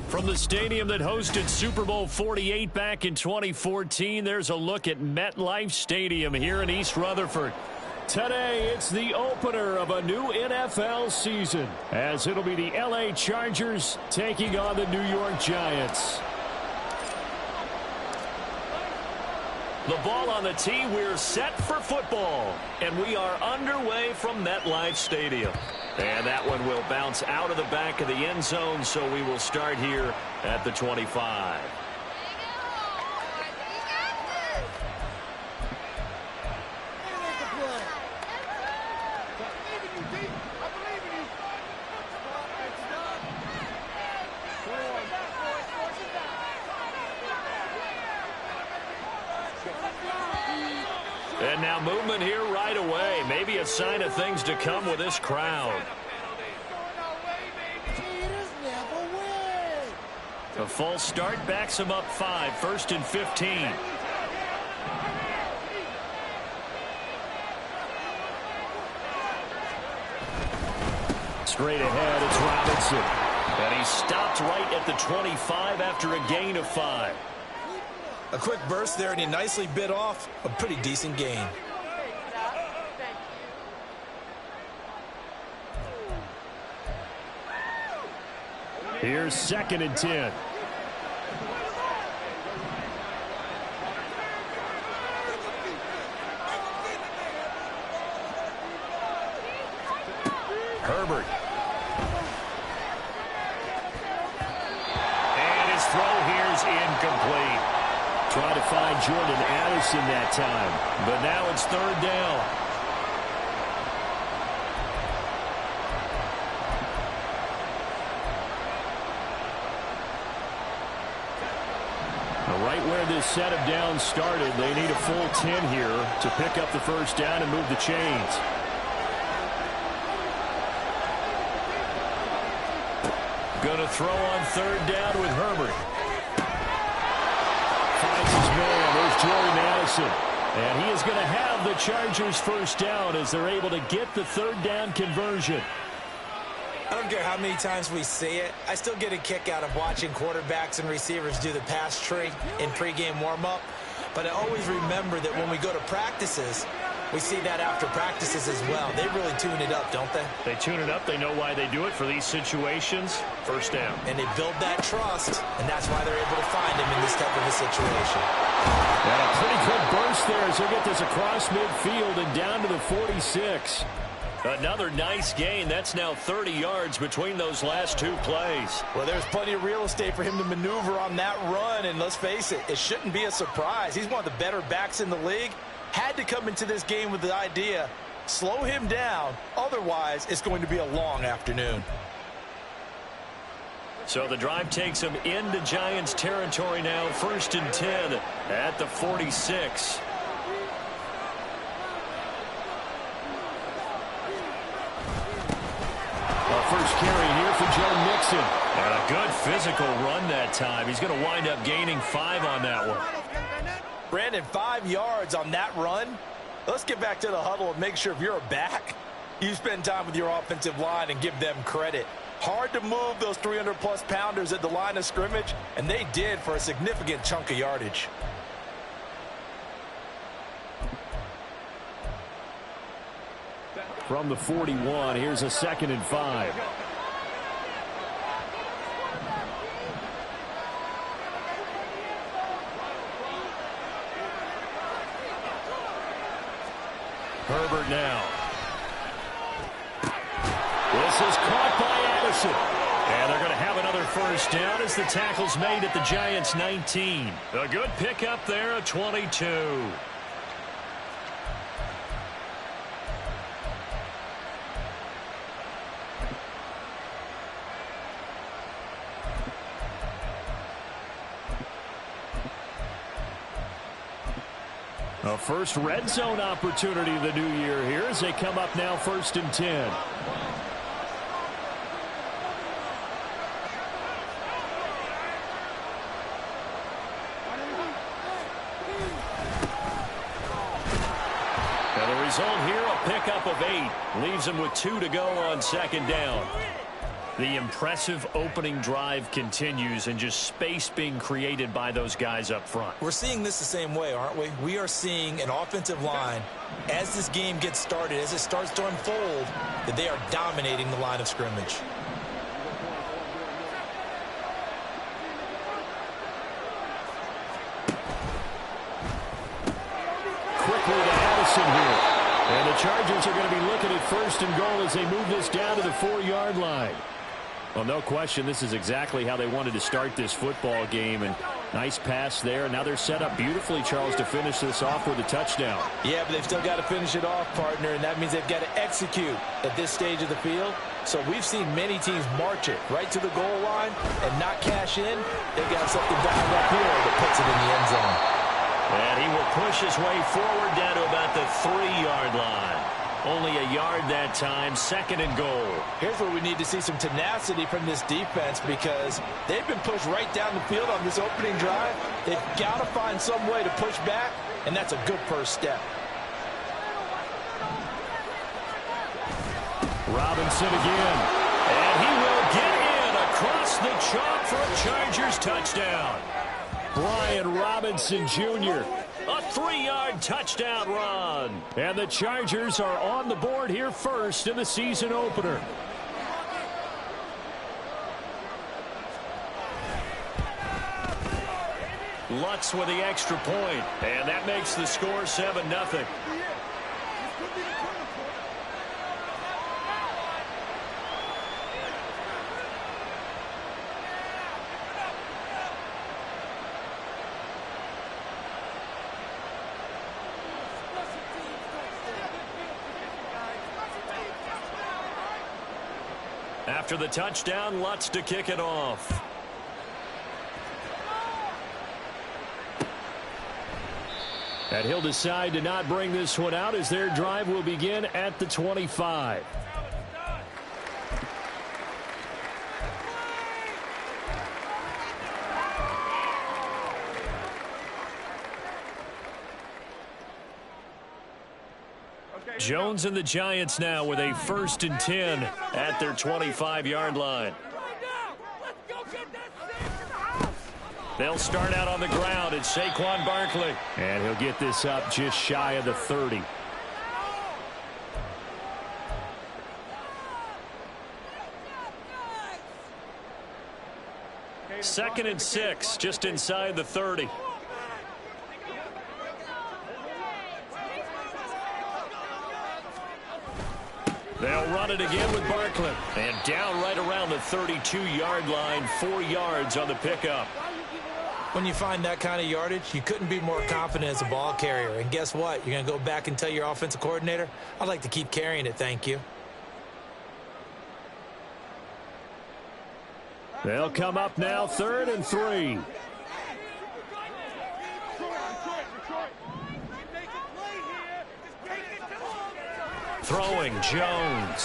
From the stadium that hosted Super Bowl 48 back in 2014, there's a look at MetLife Stadium here in East Rutherford. Today, it's the opener of a new NFL season, as it'll be the LA Chargers taking on the New York Giants. The ball on the tee, we're set for football, and we are underway from MetLife Stadium. And that one will bounce out of the back of the end zone, so we will start here at the 25. And now movement here right away. Maybe a sign of things to come with this crowd. A false start backs him up 5, 1st and 15. Straight ahead, it's Robinson. And he stopped right at the 25 after a gain of 5. A quick burst there, and he nicely bit off a pretty decent gain. Here's 2nd and 10. Herbert. And his throw here's incomplete. Trying to find Jordan Addison that time. But now it's 3rd down. Right where this set of downs started, they need a full 10 here to pick up the 1st down and move the chains. Going to throw on 3rd down with Herbert. Finds his man. There's Jordan Addison. And he is going to have the Chargers 1st down as they're able to get the 3rd down conversion. I don't care how many times we see it. I still get a kick out of watching quarterbacks and receivers do the pass tree in pregame warm-up. But I always remember that when we go to practices, we see that after practices as well. They really tune it up, don't they? They tune it up. They know why they do it for these situations. 1st down. And they build that trust, and that's why they're able to find him in this type of a situation. And a pretty good burst there as they get this across midfield and down to the 46. Another nice gain. That's now 30 yards between those last 2 plays. Well, there's plenty of real estate for him to maneuver on that run, and let's face it, it shouldn't be a surprise. He's one of the better backs in the league. Had to come into this game with the idea, slow him down, otherwise it's going to be a long afternoon. So the drive takes him into Giants territory now, 1st and 10 at the 46. First carry here for Joe Mixon. And a good physical run that time. He's going to wind up gaining 5 on that one. Brandon, 5 yards on that run. Let's get back to the huddle and make sure if you're a back, you spend time with your offensive line and give them credit. Hard to move those 300-plus pounders at the line of scrimmage, and they did for a significant chunk of yardage. From the 41, here's a 2nd and 5. Herbert now. This is caught by Addison. And they're going to have another 1st down as the tackle's made at the Giants' 19. A good pickup there at 22. A first red zone opportunity of the new year here as they come up now 1st and 10. And the result here, a pickup of 8. Leaves him with 2 to go on 2nd down. The impressive opening drive continues and just space being created by those guys up front. We're seeing this the same way, aren't we? We are seeing an offensive line, as this game gets started, as it starts to unfold, that they are dominating the line of scrimmage. Quickly to Addison here. And the Chargers are going to be looking at 1st and goal as they move this down to the 4-yard line. Well, no question, this is exactly how they wanted to start this football game. And nice pass there. Now they're set up beautifully, Charles, to finish this off with a touchdown. Yeah, but they've still got to finish it off, partner, and that means they've got to execute at this stage of the field. So we've seen many teams march it right to the goal line and not cash in. They've got something dialed up here that puts it in the end zone. And he will push his way forward down to about the 3-yard line. Only a yard that time, 2nd and goal. Here's where we need to see some tenacity from this defense because they've been pushed right down the field on this opening drive. They've got to find some way to push back, and that's a good first step. Robinson again. And he will get in across the chalk for a Chargers touchdown. Brian Robinson Jr., a 3-yard touchdown run. And the Chargers are on the board here first in the season opener. Lutz with the extra point. And that makes the score 7-0. After the touchdown, Lutz to kick it off. And he'll decide to not bring this one out as their drive will begin at the 25. Jones and the Giants now with a 1st and 10 at their 25-yard line. They'll start out on the ground. It's Saquon Barkley. And he'll get this up just shy of the 30. Second and 6, just inside the 30. They'll run it again with Barkley. And down right around the 32-yard line, 4 yards on the pickup. When you find that kind of yardage, you couldn't be more confident as a ball carrier. And guess what? You're going to go back and tell your offensive coordinator, I'd like to keep carrying it, thank you. They'll come up now, 3rd and 3. Throwing, Jones.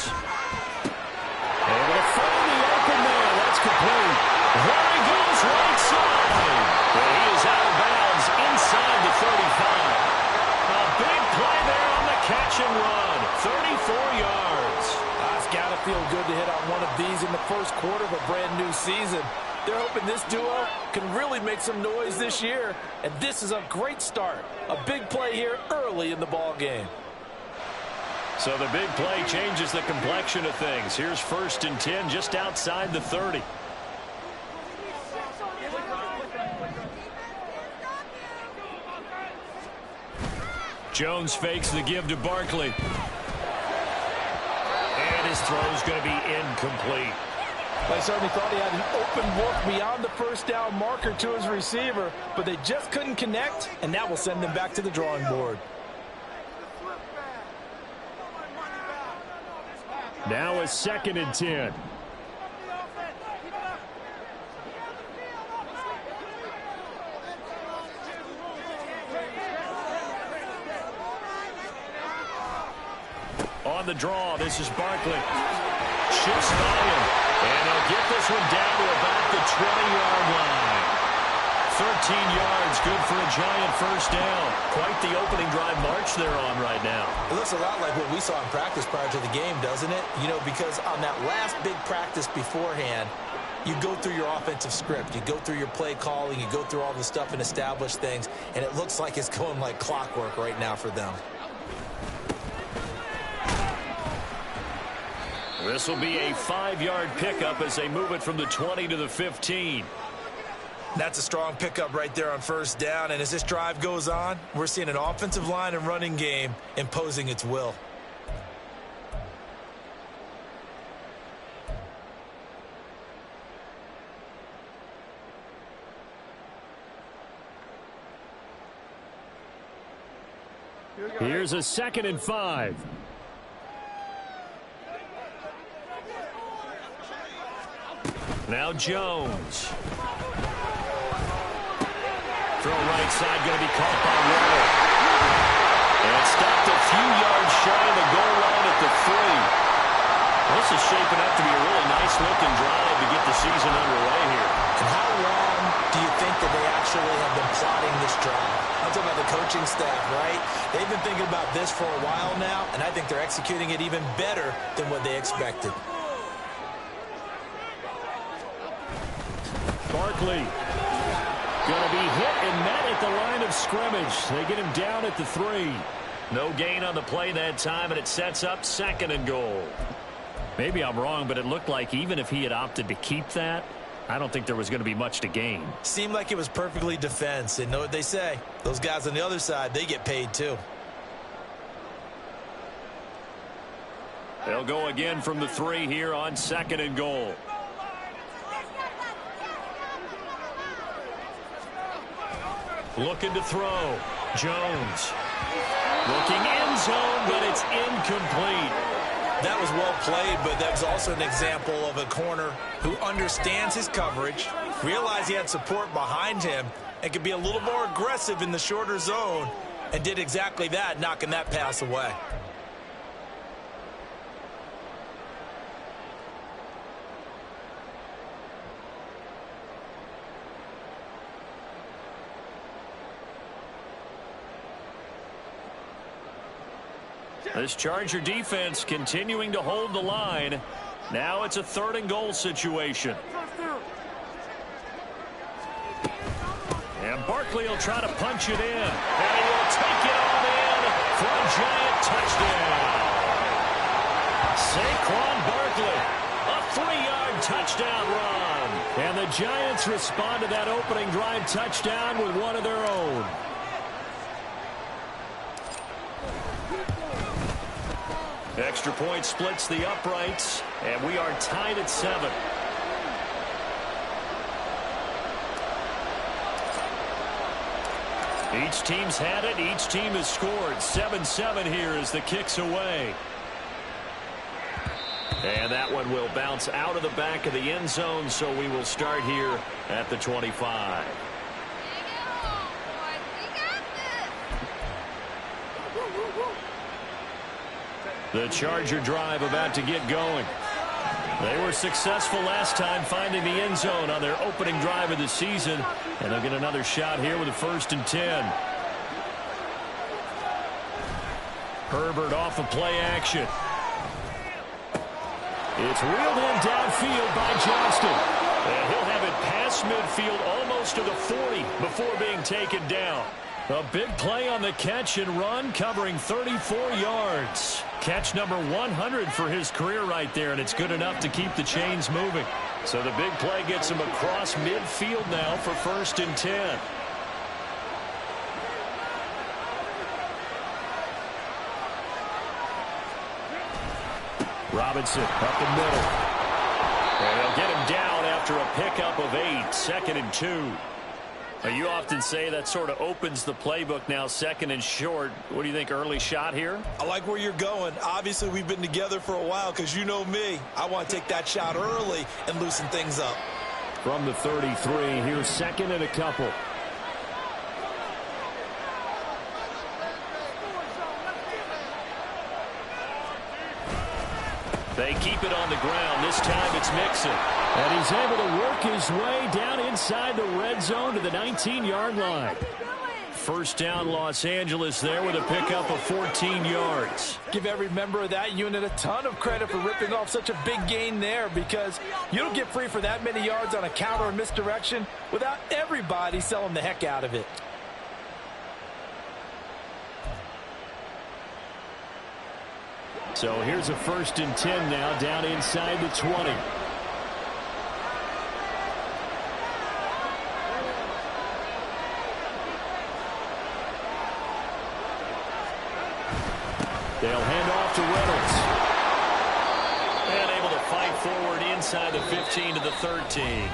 Able to find the open man. That's complete. There he goes, right side. And he is out of bounds inside the 35. A big play there on the catch and run. 34 yards. It's got to feel good to hit on one of these in the first quarter of a brand new season. They're hoping this duo can really make some noise this year. And this is a great start. A big play here early in the ball game. So the big play changes the complexion of things. Here's 1st and 10 just outside the 30. Jones fakes the give to Barkley. And his throw's going to be incomplete. I certainly thought he had an open look beyond the first down marker to his receiver, but they just couldn't connect, and that will send them back to the drawing board. Now a 2nd and 10. On the draw, this is Barkley. Shifts by him. And he'll get this one down to about the 20-yard line. yards, good for a Giant first down. Quite the opening drive march they're on right now. It looks a lot like what we saw in practice prior to the game, doesn't it? You know, because on that last big practice beforehand, you go through your offensive script. You go through your play calling. You go through all the stuff and establish things. And it looks like it's going like clockwork right now for them. This will be a 5-yard pickup as they move it from the 20 to the 15. That's a strong pickup right there on first down. And as this drive goes on, we're seeing an offensive line and running game imposing its will. Here's a 2nd and 5. Now Jones. Throw right side, going to be caught by Waddle. And stopped a few yards shy of the goal line at the 3. This is shaping up to be a really nice-looking drive to get the season underway here. And how long do you think that they actually have been plotting this drive? I'm talking about the coaching staff, right? They've been thinking about this for a while now, and I think they're executing it even better than what they expected. Barkley going to be hit and met at the line of scrimmage. They get him down at the 3. No gain on the play that time, and it sets up 2nd and goal. Maybe I'm wrong, but it looked like even if he had opted to keep that, I don't think there was going to be much to gain. Seemed like it was perfectly defense. And know what they say? Those guys on the other side, they get paid too. They'll go again from the 3 here on 2nd and goal. Looking to throw. Jones. Looking end zone, but it's incomplete. That was well played, but that's also an example of a corner who understands his coverage, realized he had support behind him, and could be a little more aggressive in the shorter zone, and did exactly that, knocking that pass away. This Charger defense continuing to hold the line. Now it's a 3rd and goal situation. And Barkley will try to punch it in. And he will take it on in for a Giant touchdown. Saquon Barkley, a 3-yard touchdown run. And the Giants respond to that opening drive touchdown with one of their own. Extra point splits the uprights, and we are tied at 7. Each team's had it. Each team has scored. 7-7 here as the kick's away. And that one will bounce out of the back of the end zone, so we will start here at the 25. The Charger drive about to get going. They were successful last time finding the end zone on their opening drive of the season, and they'll get another shot here with a 1st and 10. Herbert off of play action. It's reeled in downfield by Johnston. And he'll have it past midfield almost to the 40 before being taken down. A big play on the catch and run, covering 34 yards. Catch number 100 for his career right there, and it's good enough to keep the chains moving. So the big play gets him across midfield now for 1st and 10. Robinson up the middle. And they'll get him down after a pickup of 8, 2nd and 2. You often say that sort of opens the playbook now, 2nd and short. What do you think, early shot here? I like where you're going. Obviously, we've been together for a while because you know me. I want to take that shot early and loosen things up. From the 33, here's 2nd and a couple. They keep it on the ground. This time it's Mixon. And he's able to work his way down inside the red zone to the 19-yard line. First down, Los Angeles there with a pickup of 14 yards. Give every member of that unit a ton of credit for ripping off such a big gain there, because you don't get free for that many yards on a counter or misdirection without everybody selling the heck out of it. So here's a 1st and 10 now, down inside the 20. They'll hand off to Reynolds. And able to fight forward inside the 15 to the 13.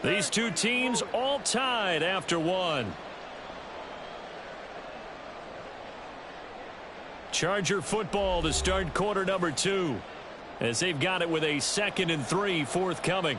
These two teams all tied after one. Charger football to start quarter number 2, as they've got it with a 2nd and 3 forthcoming.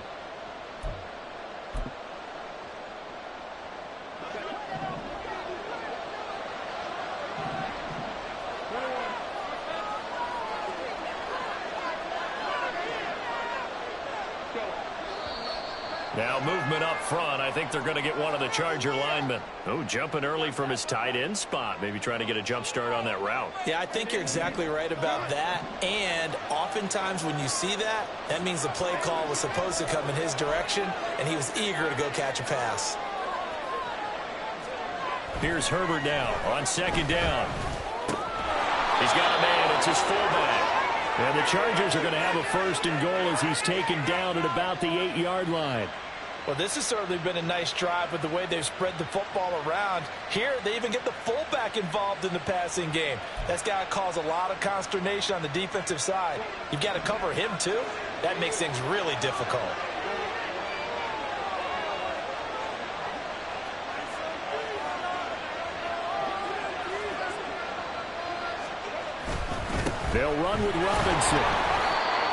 Now movement up front. I think they're going to get one of the Charger linemen. Oh, jumping early from his tight end spot. Maybe trying to get a jump start on that route. Yeah, I think you're exactly right about that. And oftentimes when you see that, that means the play call was supposed to come in his direction, and he was eager to go catch a pass. Here's Herbert now on 2nd down. He's got a man. It's his fullback. And the Chargers are going to have a 1st and goal as he's taken down at about the 8-yard line. Well, this has certainly been a nice drive with the way they've spread the football around. Here, they even get the fullback involved in the passing game. That's got to cause a lot of consternation on the defensive side. You've got to cover him, too. That makes things really difficult. They'll run with Robinson.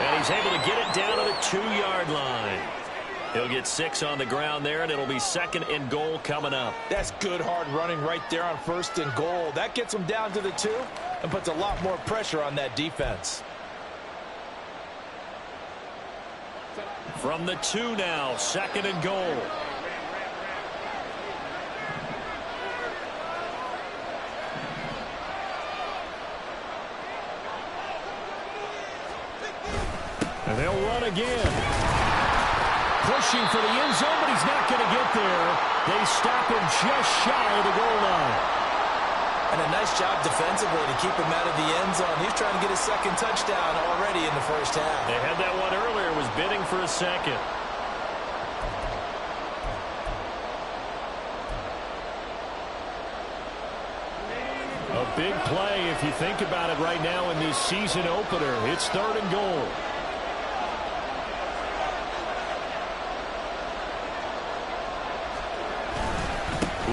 And he's able to get it down to the 2-yard line. He'll get 6 on the ground there, and it'll be 2nd and goal coming up. That's good hard running right there on 1st and goal. That gets them down to the 2 and puts a lot more pressure on that defense. From the 2 now, 2nd and goal. And they'll run again. Pushing for the end zone, but he's not going to get there. They stop him just shy of the goal line. And a nice job defensively to keep him out of the end zone. He's trying to get his 2nd touchdown already in the 1st half. They had that one earlier, was bidding for a 2nd. A big play if you think about it right now in this season opener. It's 3rd and goal.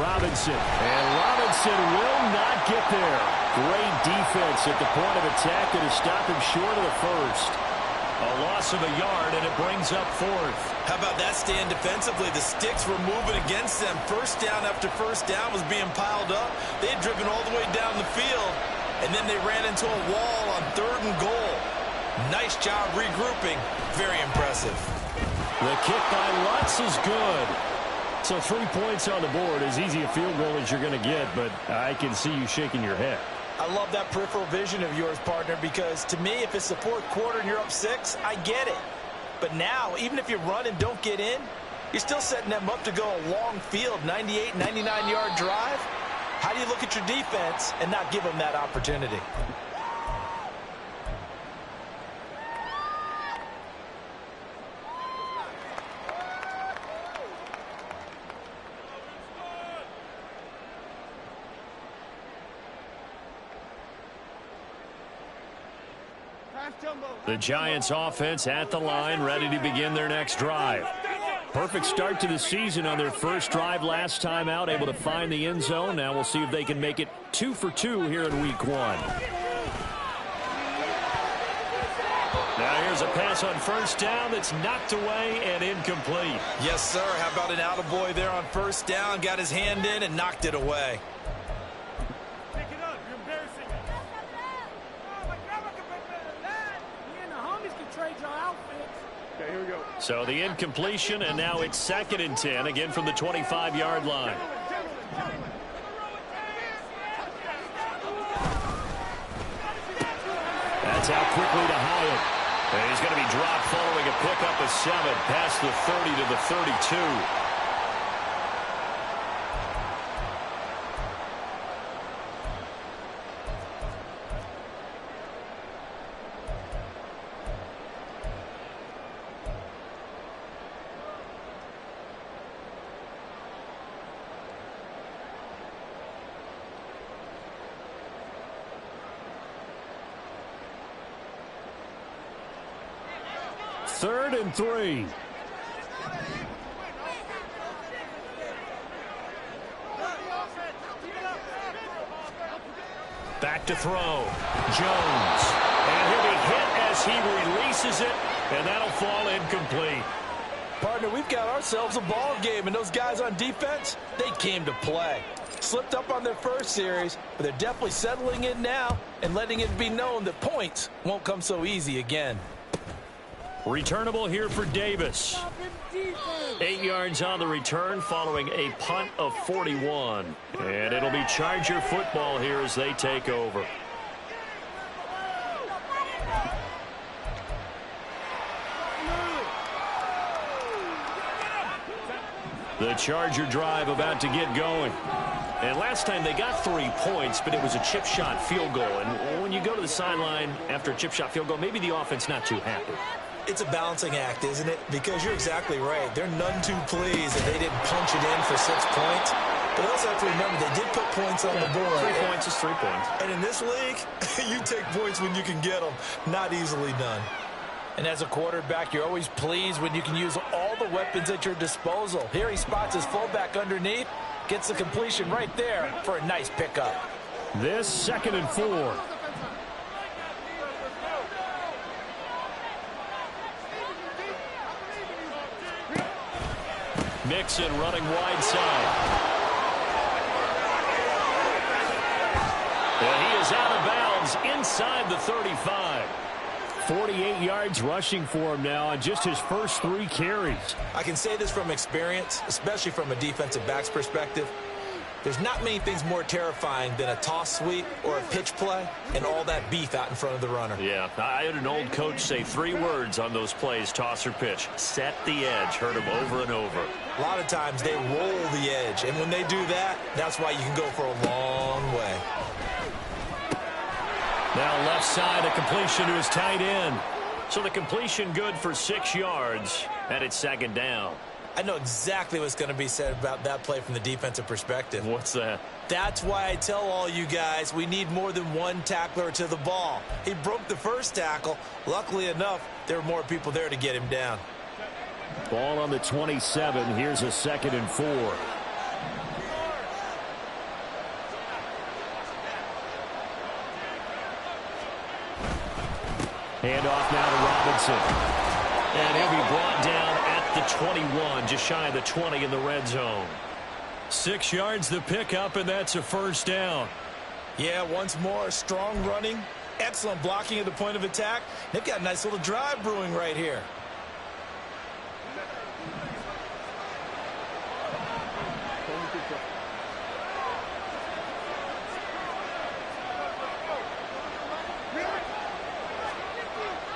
Robinson. And Robinson will not get there. Great defense at the point of attack to stop him short of the 1st. A loss of a yard, and it brings up 4th. How about that stand defensively? The sticks were moving against them. 1st down after 1st down was being piled up. They had driven all the way down the field, and then they ran into a wall on 3rd and goal. Nice job regrouping. Very impressive. The kick by Lutz is good. So 3 points on the board, as easy a field goal as you're going to get, but I can see you shaking your head. I love that peripheral vision of yours, partner, because to me, if it's the 4th quarter and you're up 6, I get it. But now, even if you run and don't get in, you're still setting them up to go a long field, 98, 99-yard drive. How do you look at your defense and not give them that opportunity? The Giants offense at the line, ready to begin their next drive. Perfect start to the season on their first drive last time out, able to find the end zone. Now we'll see if they can make it 2 for 2 here in week 1. Now here's a pass on 1st down that's knocked away and incomplete. Yes, sir. How about an attaboy there on 1st down? Got his hand in and knocked it away. So the incompletion, and now it's 2nd and 10, again from the 25-yard line. That's out quickly to Hyatt. And he's going to be dropped following a pickup of 7 past the 30 to the 32. Third and 3. Back to throw. Jones. And he'll be hit as he releases it, and that'll fall incomplete. Partner, we've got ourselves a ball game, and those guys on defense, they came to play. Slipped up on their first series, but they're definitely settling in now and letting it be known that points won't come so easy again. Returnable here for Davis. 8 yards on the return following a punt of 41. And it'll be Charger football here as they take over. The Charger drive about to get going. And last time they got 3 points, but it was a chip shot field goal. And when you go to the sideline after a chip shot field goal, maybe the offense not too happy. It's a balancing act, isn't it? Because you're exactly right. They're none too pleased that they didn't punch it in for 6 points. But also have to remember they did put points on the board. 3 points is 3 points. And in this league, you take points when you can get them. Not easily done. And as a quarterback, you're always pleased when you can use all the weapons at your disposal. Here he spots his fullback underneath. Gets the completion right there for a nice pickup. This 2nd and 4. Mixon running wide side. And he is out of bounds inside the 35. 48 yards rushing for him now on just his first 3 carries. I can say this from experience, especially from a defensive back's perspective. There's not many things more terrifying than a toss sweep or a pitch play and all that beef out in front of the runner. Yeah, I had an old coach say 3 words on those plays, toss or pitch. Set the edge. Heard him over and over. A lot of times they roll the edge, and when they do that, that's why you can go for a long way. Now left side, a completion to his tight end. So the completion good for 6 yards, and it's 2nd down. I know exactly what's going to be said about that play from the defensive perspective. What's that? That's why I tell all you guys we need more than one tackler to the ball. He broke the first tackle. Luckily enough, there were more people there to get him down. Ball on the 27. Here's a 2nd and 4. Handoff now to Robinson. And he'll be brought down at the 21, just shy of the 20 in the red zone. 6 yards the pickup, and that's a 1st down. Yeah, once more, strong running, excellent blocking at the point of attack. They've got a nice little drive brewing right here.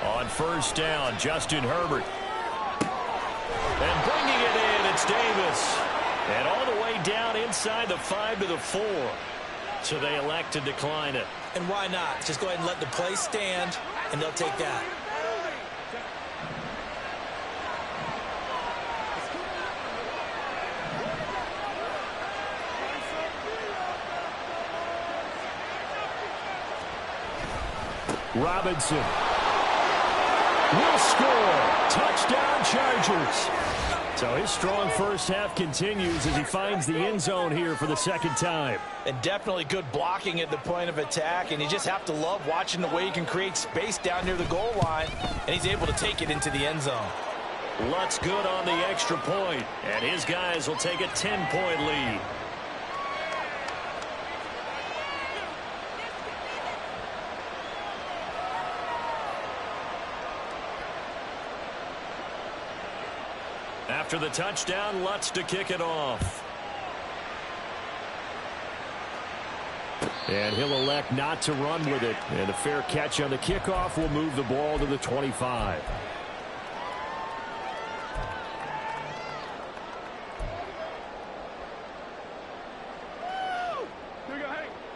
On 1st down, Justin Herbert. And bringing it in, it's Davis. And all the way down inside the 5 to the 4. So they elect to decline it. And why not? Just go ahead and let the play stand, and they'll take that. Robinson will score. Touchdown, Chargers. So his strong first half continues as he finds the end zone here for the 2nd time. And definitely good blocking at the point of attack, and you just have to love watching the way he can create space down near the goal line, and he's able to take it into the end zone. Lutz good on the extra point, and his guys will take a 10-point lead. After the touchdown, Lutz to kick it off. And he'll elect not to run with it. And a fair catch on the kickoff will move the ball to the 25.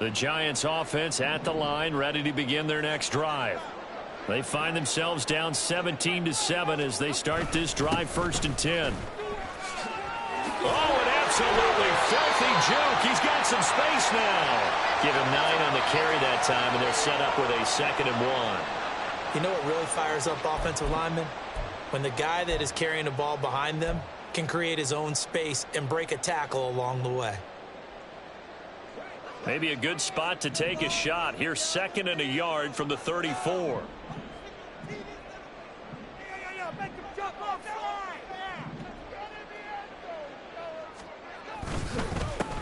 The Giants offense at the line, ready to begin their next drive. They find themselves down 17-7 as they start this drive, 1st and 10. Oh, an absolutely filthy juke. He's got some space now. Give him 9 on the carry that time, and they're set up with a 2nd and 1. You know what really fires up offensive linemen? When the guy that is carrying the ball behind them can create his own space and break a tackle along the way. Maybe a good spot to take a shot. Here's 2nd and a yard from the 34.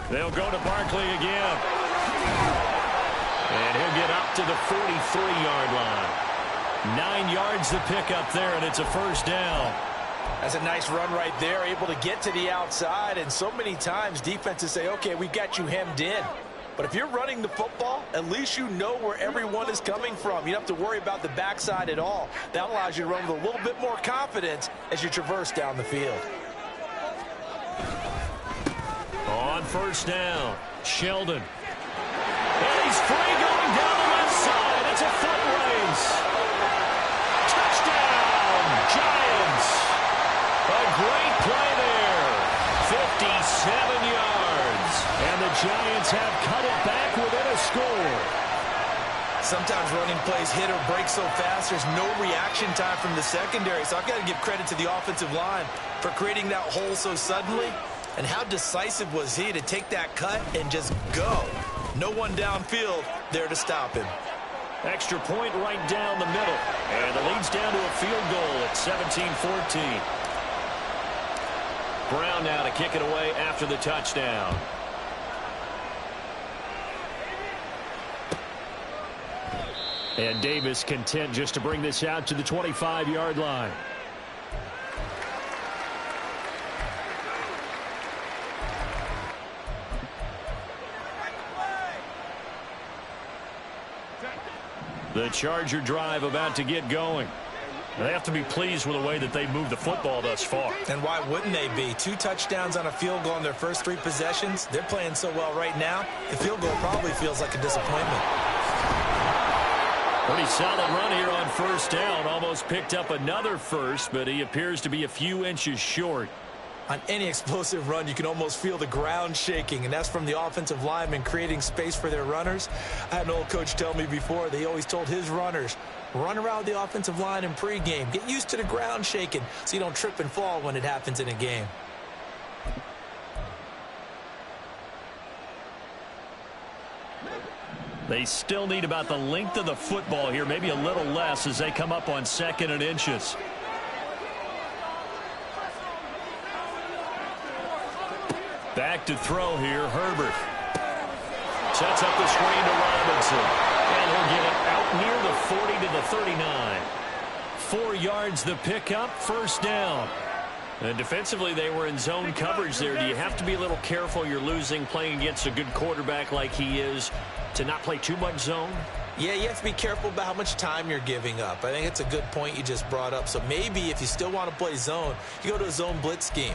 They'll go to Barkley again. And he'll get up to the 43-yard line. 9 yards to pick up there, and it's a 1st down. That's a nice run right there, able to get to the outside. And so many times defenses say, okay, we've got you hemmed in. But if you're running the football, at least you know where everyone is coming from. You don't have to worry about the backside at all. That allows you to run with a little bit more confidence as you traverse down the field. On 1st down, Sheldon. And he's free going down the left side. It's a foot race. Touchdown, Giants. A great play there. 57 yards. And the Giants have cut it back within a score. Sometimes running plays hit or break so fast, there's no reaction time from the secondary. So I've got to give credit to the offensive line for creating that hole so suddenly. And how decisive was he to take that cut and just go? No one downfield there to stop him. Extra point right down the middle. And the lead's down to a field goal at 17-14. Brown now to kick it away after the touchdown. And Davis content just to bring this out to the 25-yard line. The Charger drive about to get going. They have to be pleased with the way that they've moved the football thus far. And why wouldn't they be? 2 touchdowns on a field goal in their first 3 possessions. They're playing so well right now, the field goal probably feels like a disappointment. Pretty solid run here on 1st down. Almost picked up another first, but he appears to be a few inches short. On any explosive run, you can almost feel the ground shaking, and that's from the offensive linemen creating space for their runners. I had an old coach tell me before, they always told his runners, run around the offensive line in pregame. Get used to the ground shaking so you don't trip and fall when it happens in a game. They still need about the length of the football here, maybe a little less as they come up on 2nd and inches. Back to throw here, Herbert. Sets up the screen to Robinson. And he'll get it out near the 40 to the 39. 4 yards the pickup, 1st down. And defensively, they were in zone coverage there. Do you have to be a little careful you're losing playing against a good quarterback like he is to not play too much zone? Yeah, you have to be careful about how much time you're giving up. I think it's a good point you just brought up. So maybe if you still want to play zone, you go to a zone blitz scheme.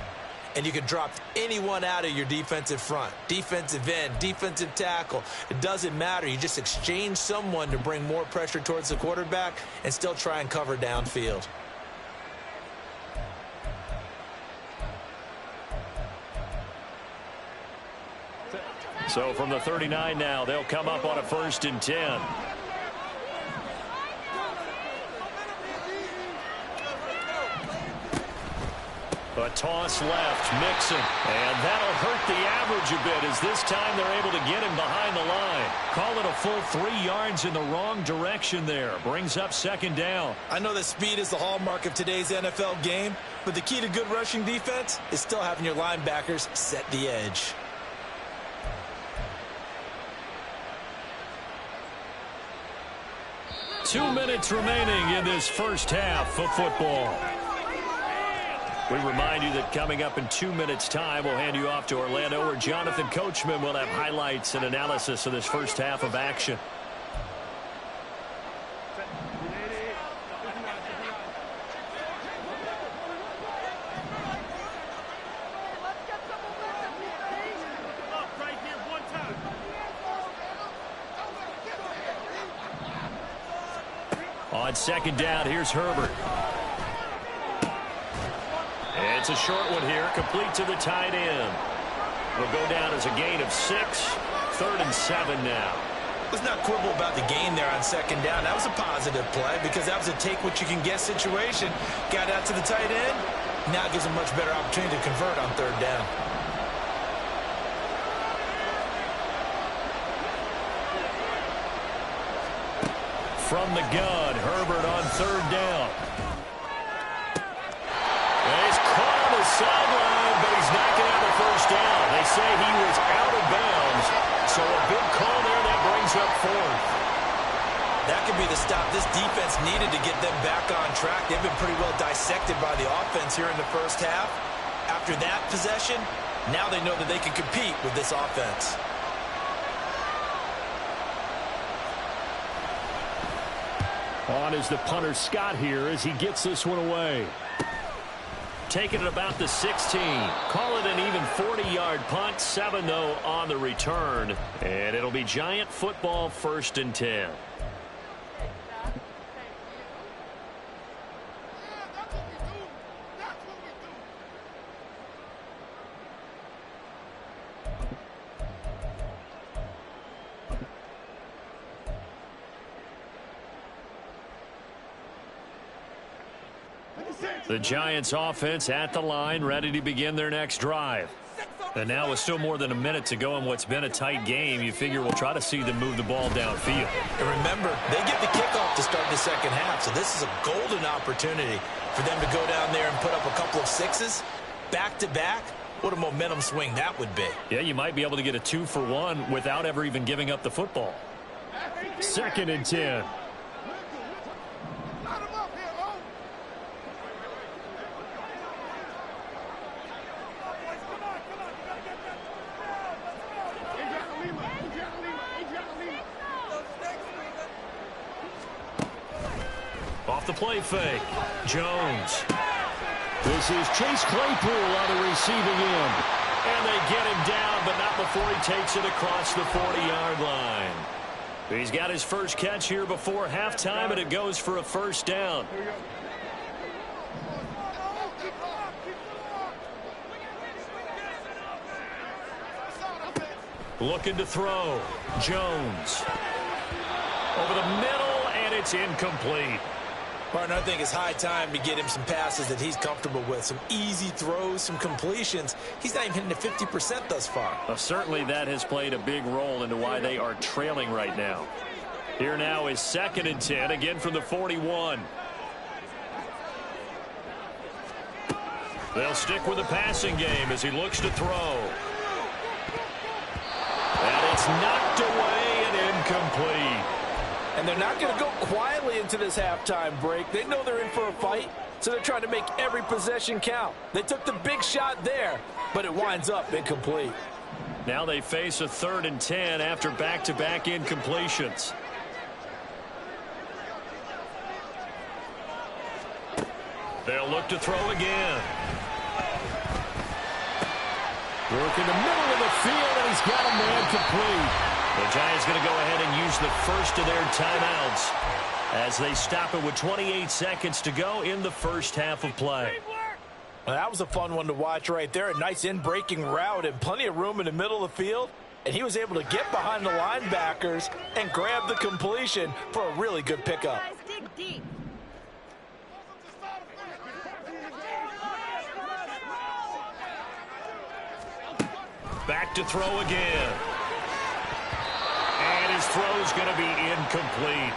And you can drop anyone out of your defensive front, defensive end, defensive tackle. It doesn't matter. You just exchange someone to bring more pressure towards the quarterback and still try and cover downfield. So from the 39 now, they'll come up on a 1st and 10. A toss left, Mixon, and that'll hurt the average a bit as this time they're able to get him behind the line. Call it a full 3 yards in the wrong direction there. Brings up 2nd down. I know that speed is the hallmark of today's NFL game, but the key to good rushing defense is still having your linebackers set the edge. Two minutes remaining in this first half of football. We remind you that coming up in 2 minutes' time, we'll hand you off to Orlando, where Jonathan Coachman will have highlights and analysis of this first half of action. On second down, here's Herbert. It's a short one here, complete to the tight end. Will go down as a gain of 6. 3rd and 7 now. Let's not quibble about the gain there on second down. That was a positive play because that was a take-what-you-can-get situation. Got out to the tight end. Now gives him much better opportunity to convert on 3rd down. From the gun, Herbert on 3rd down. He's caught on the sideline, but he's not going to have a first down. They say he was out of bounds, so a big call there that brings up 4th. That could be the stop this defense needed to get them back on track. They've been pretty well dissected by the offense here in the first half. After that possession, now they know that they can compete with this offense. On is the punter Scott here as he gets this one away. Taking it about the 16. Call it an even 40-yard punt. 7, though, on the return. And it'll be Giant football, 1st and 10. The Giants offense at the line, ready to begin their next drive. And now with still more than a minute to go in what's been a tight game, you figure we'll try to see them move the ball downfield. And remember, they get the kickoff to start the second half, so this is a golden opportunity for them to go down there and put up a couple of 6s back-to-back. What a momentum swing that would be. Yeah, you might be able to get a 2-for-1 without ever even giving up the football. 2nd and 10. Off the play fake. Jones. This is Chase Claypool on the receiving end. And they get him down, but not before he takes it across the 40-yard line. He's got his first catch here before halftime, and it goes for a first down. Looking to throw. Jones. Over the middle, and it's incomplete. Partner, I think it's high time to get him some passes that he's comfortable with. Some easy throws, some completions. He's not even hitting the 50% thus far. Well, certainly that has played a big role into why they are trailing right now. Here now is 2nd and 10, again from the 41. They'll stick with the passing game as he looks to throw. And it's knocked away and incomplete. And they're not going to go quietly into this halftime break. They know they're in for a fight, so they're trying to make every possession count. They took the big shot there, but it winds up incomplete. Now they face a 3rd and 10 after back-to-back incompletions. They'll look to throw again. Work in the middle of the field, and he's got a man complete. The Giants going to go ahead and use the first of their timeouts as they stop it with 28 seconds to go in the first half of play. Well, that was a fun one to watch right there. A nice in-breaking route and plenty of room in the middle of the field. And he was able to get behind the linebackers and grab the completion for a really good pickup. Back to throw again. And his throw's going to be incomplete.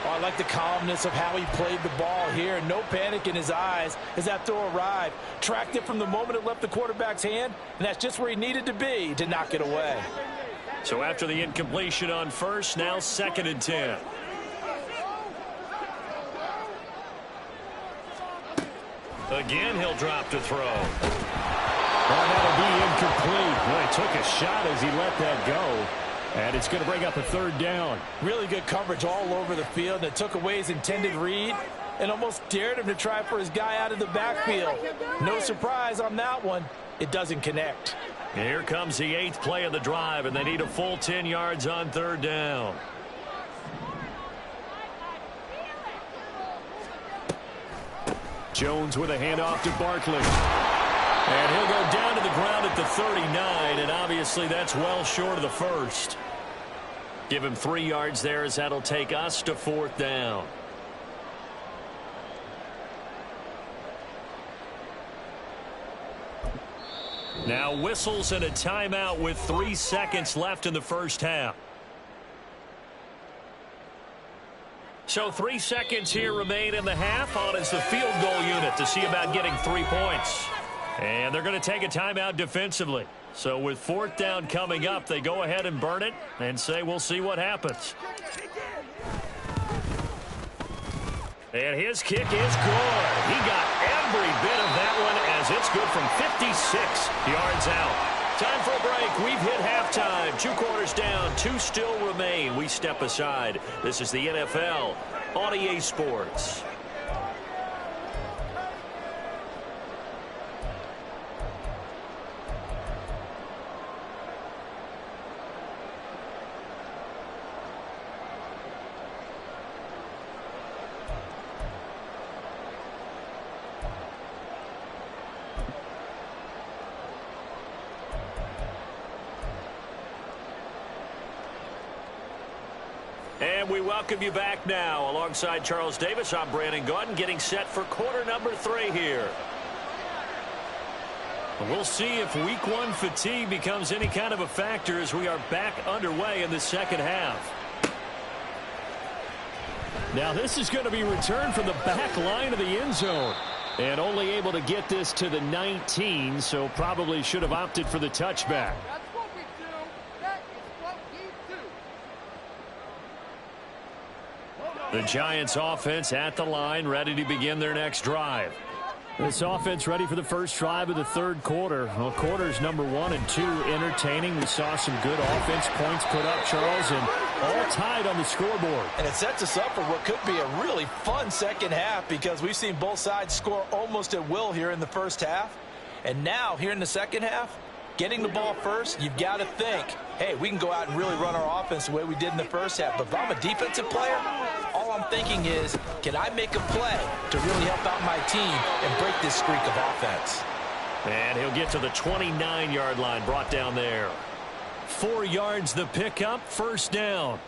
Oh, I like the calmness of how he played the ball here. No panic in his eyes as that throw arrived. Tracked it from the moment it left the quarterback's hand, and that's just where he needed to be to knock it away. So after the incompletion on first, now 2nd and 10. Again, he'll drop to throw. Oh, that'll be incomplete. Boy, took a shot as he let that go. And it's going to bring up a third down. Really good coverage all over the field. And it took away his intended read and almost dared him to try for his guy out of the backfield. No surprise on that one. It doesn't connect. And here comes the 8th play of the drive, and they need a full 10 yards on third down. Jones with a handoff to Barkley. And he'll go down to the ground at the 39, and obviously that's well short of the first. Give him 3 yards there as that'll take us to 4th down. Now whistles and a timeout with 3 seconds left in the first half. So 3 seconds here remain in the half. On is the field goal unit to see about getting 3 points. And they're going to take a timeout defensively. So with 4th down coming up, they go ahead and burn it and say we'll see what happens. And his kick is good. He got every bit of that one as it's good from 56 yards out. Time for a break. We've hit halftime. 2 quarters down. 2 still remain. We step aside. This is the NFL on EA Sports. And we welcome you back now. Alongside Charles Davis, I'm Brandon Gaudin, getting set for quarter number 3 here. We'll see if week 1 fatigue becomes any kind of a factor as we are back underway in the second half. Now this is going to be returned from the back line of the end zone. And only able to get this to the 19, so probably should have opted for the touchback. The Giants offense at the line, ready to begin their next drive. This offense ready for the first drive of the third quarter. Well, quarters number 1 and 2 entertaining. We saw some good offense points put up, Charles, and all tied on the scoreboard. And it sets us up for what could be a really fun second half because we've seen both sides score almost at will here in the first half. And now, here in the second half, getting the ball first, you've got to think, hey, we can go out and really run our offense the way we did in the first half. But if I'm a defensive player, all I'm thinking is, can I make a play to really help out my team and break this streak of offense? And he'll get to the 29-yard line, brought down there. 4 yards the pickup, first down.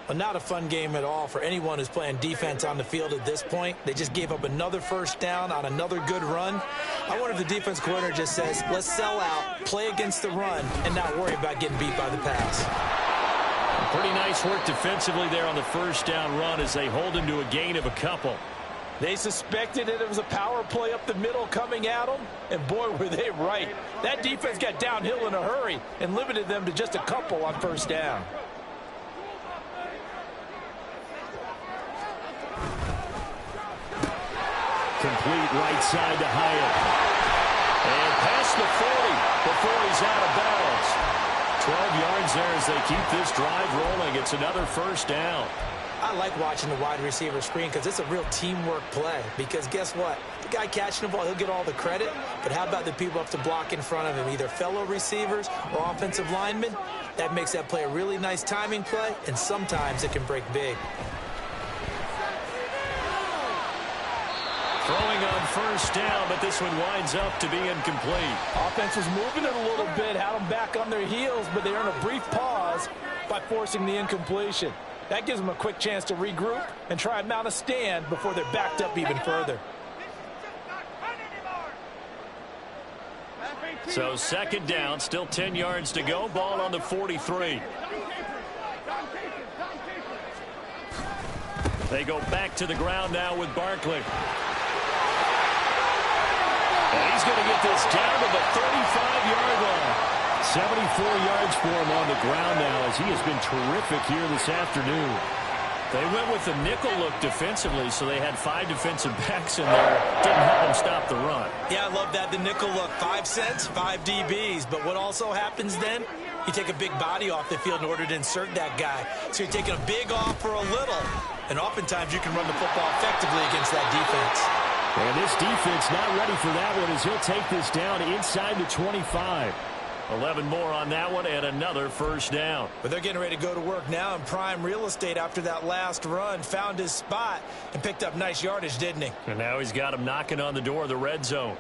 Well, not a fun game at all for anyone who's playing defense on the field at this point. They just gave up another first down on another good run. I wonder if the defense coordinator just says, let's sell out, play against the run, and not worry about getting beat by the pass. Pretty nice work defensively there on the first down run as they hold him to a gain of a couple. They suspected it was a power play up the middle coming at them, and boy, were they right. That defense got downhill in a hurry and limited them to just a couple on first down. Complete right side to Hyatt. And past the 40 before he's out of bounds. 12 yards there as they keep this drive rolling. It's another first down. I like watching the wide receiver screen because it's a real teamwork play. Because guess what? The guy catching the ball, he'll get all the credit. But how about the people up to block in front of him, either fellow receivers or offensive linemen? That makes that play a really nice timing play, and sometimes it can break big. Throwing on first down, but this one winds up to be incomplete. Offense was moving it a little bit, had them back on their heels, but they earn a brief pause by forcing the incompletion. That gives them a quick chance to regroup and try and mount a stand before they're backed up even further. So second down, still 10 yards to go, ball on the 43. They go back to the ground now with Barkley. And he's going to get this down to the 35-yard line. 74 yards for him on the ground now as he has been terrific here this afternoon. They went with the nickel look defensively, so they had 5 defensive backs in there. Didn't help them stop the run. Yeah, I love that, the nickel look. 5 cents, 5 DBs. But what also happens then? You take a big body off the field in order to insert that guy. So you're taking a big off for a little. And oftentimes you can run the football effectively against that defense. And this defense not ready for that one as he'll take this down inside the 25. 11 more on that one and another first down. But they're getting ready to go to work now in prime real estate after that last run. Found his spot and picked up nice yardage, didn't he? And now he's got him knocking on the door of the red zone.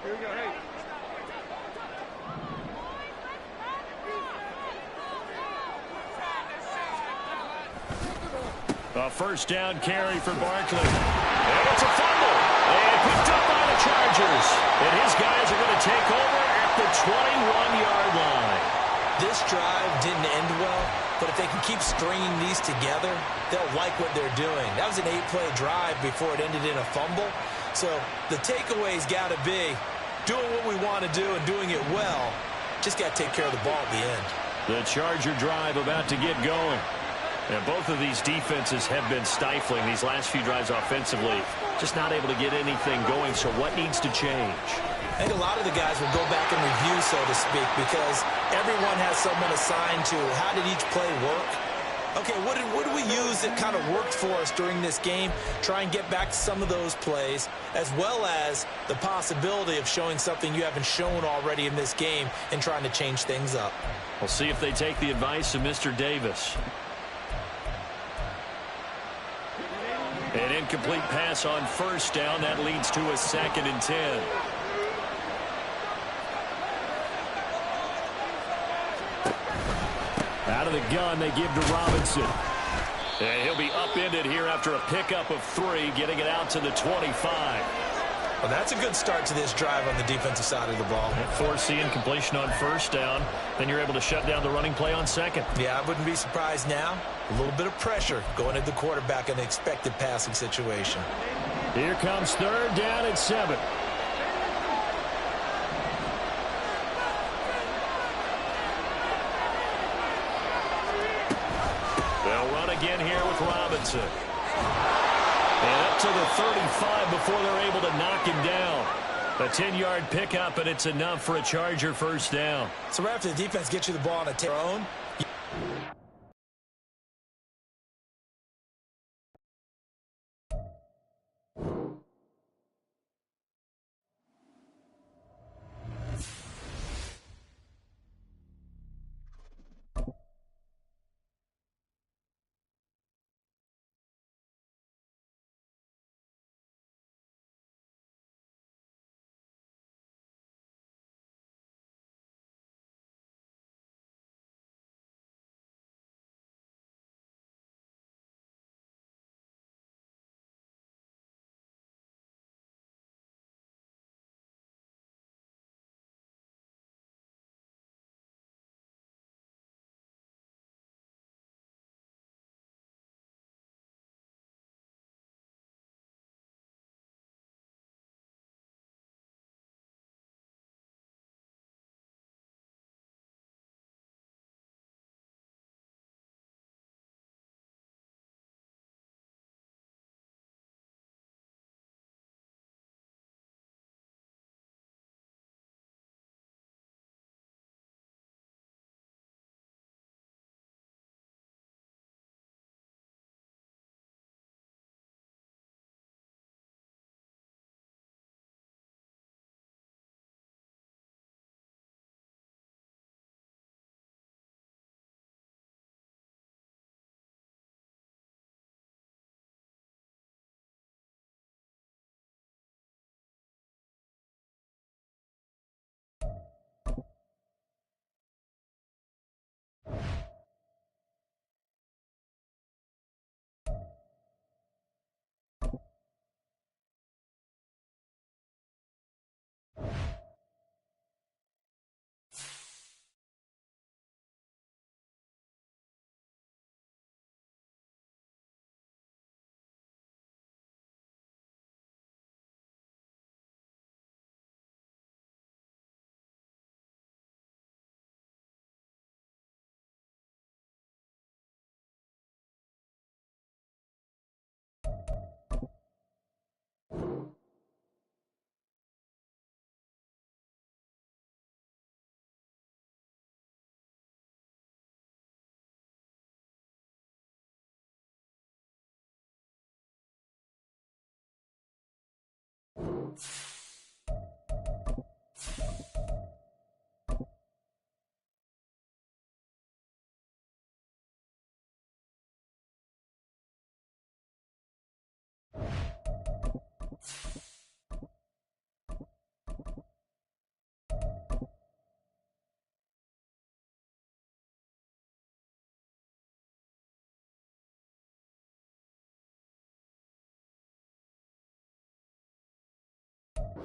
Here we go, hey. A first down carry for Barkley. And it's a fumble. And picked up by the Chargers. And his guys are going to take over at the 21-yard line. This drive didn't end well, but if they can keep stringing these together, they'll like what they're doing. That was an 8-play drive before it ended in a fumble. So the takeaway's got to be doing what we want to do and doing it well. Just got to take care of the ball at the end. The Charger drive about to get going. And both of these defenses have been stifling these last few drives offensively. Just not able to get anything going, so what needs to change? I think a lot of the guys will go back and review, so to speak, because everyone has someone assigned to how did each play work. Okay, what did we use that kind of worked for us during this game? Try and get back to some of those plays, as well as the possibility of showing something you haven't shown already in this game and trying to change things up. We'll see if they take the advice of Mr. Davis. An incomplete pass on first down. That leads to a 2nd and 10. Out of the gun, they give to Robinson. And he'll be upended here after a pickup of 3, getting it out to the 25. Well, that's a good start to this drive on the defensive side of the ball. Forcing incompletion on first down. Then you're able to shut down the running play on 2nd. Yeah, I wouldn't be surprised now. A little bit of pressure going at the quarterback in an expected passing situation. Here comes 3rd down and 7. They'll run again here with Robinson. And up to the 35 before they're able to knock him down. A 10-yard pickup, and it's enough for a Charger first down. So right after the defense gets you the ball on their own,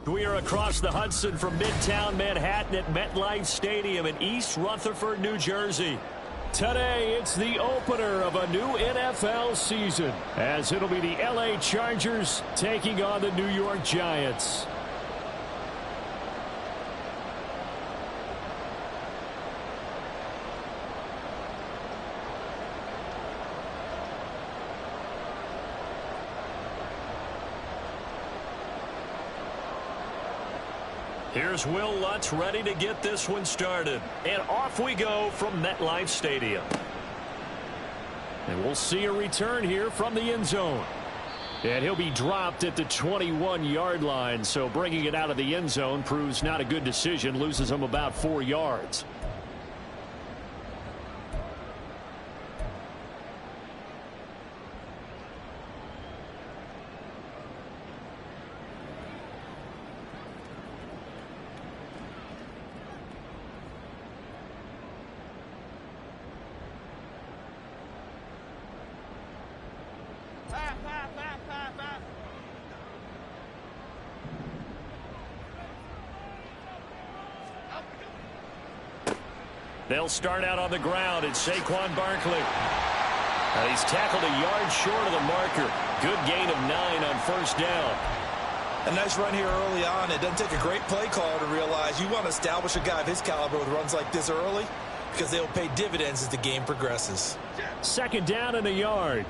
We are across the Hudson from Midtown Manhattan at MetLife Stadium in East Rutherford, New Jersey. Today, it's the opener of a new NFL season, as it'll be the LA Chargers taking on the New York Giants. Here's Will Lutz ready to get this one started. And off we go from MetLife Stadium. And we'll see a return here from the end zone. And he'll be dropped at the 21-yard line. So bringing it out of the end zone proves not a good decision. Loses him about 4 yards. They'll start out on the ground. It's Saquon Barkley. He's tackled a yard short of the marker. Good gain of 9 on first down. A nice run here early on. It doesn't take a great play caller to realize you want to establish a guy of his caliber with runs like this early, because they'll pay dividends as the game progresses. Second down and a yard.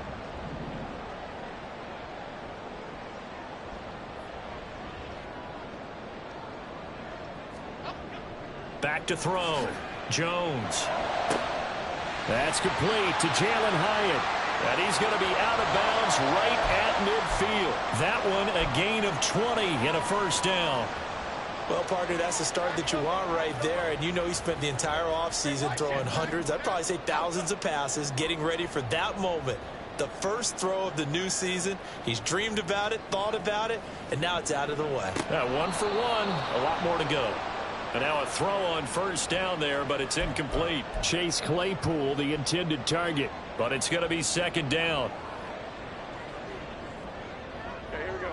Back to throw. Jones. That's complete to Jalen Hyatt. And he's going to be out of bounds right at midfield. That one a gain of 20 and a first down. Well, partner, that's the start that you want right there. And you know he spent the entire offseason throwing hundreds, I'd probably say thousands of passes, getting ready for that moment. The first throw of the new season. He's dreamed about it, thought about it, and now it's out of the way. 1 for 1. A lot more to go. And now a throw on first down there, but it's incomplete. Chase Claypool, the intended target, but it's going to be second down. Okay, here we go.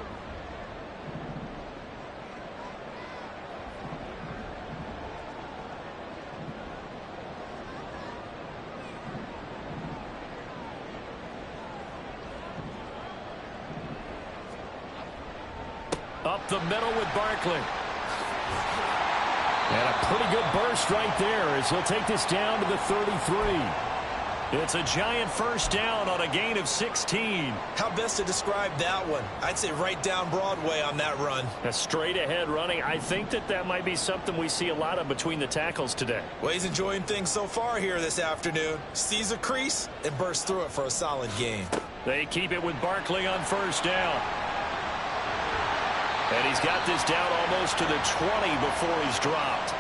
Up the middle with Barkley. And a pretty good burst right there as he'll take this down to the 33. It's a giant first down on a gain of 16. How best to describe that one? I'd say right down Broadway on that run. A straight ahead running. I think that might be something we see a lot of between the tackles today. Well, he's enjoying things so far here this afternoon. Sees a crease and bursts through it for a solid gain. They keep it with Barkley on first down. And he's got this down almost to the 20 before he's dropped.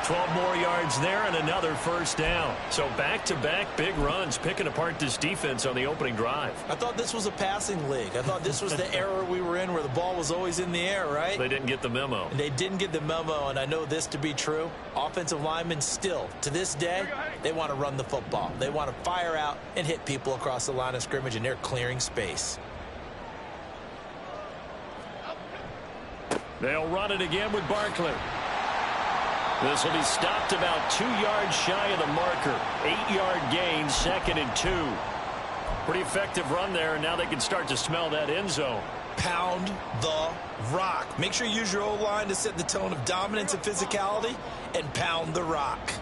12 more yards there and another first down. So back-to-back big runs, picking apart this defense on the opening drive. I thought this was a passing league. I thought this was the era we were in where the ball was always in the air, right? They didn't get the memo. And they didn't get the memo, and I know this to be true. Offensive linemen still, to this day, they want to run the football. They want to fire out and hit people across the line of scrimmage, and they're clearing space. They'll run it again with Barkley. This will be stopped about 2 yards shy of the marker. 8-yard gain, 2nd and 2. Pretty effective run there, and now they can start to smell that end zone. Pound the rock. Make sure you use your O-line to set the tone of dominance and physicality, and pound the rock.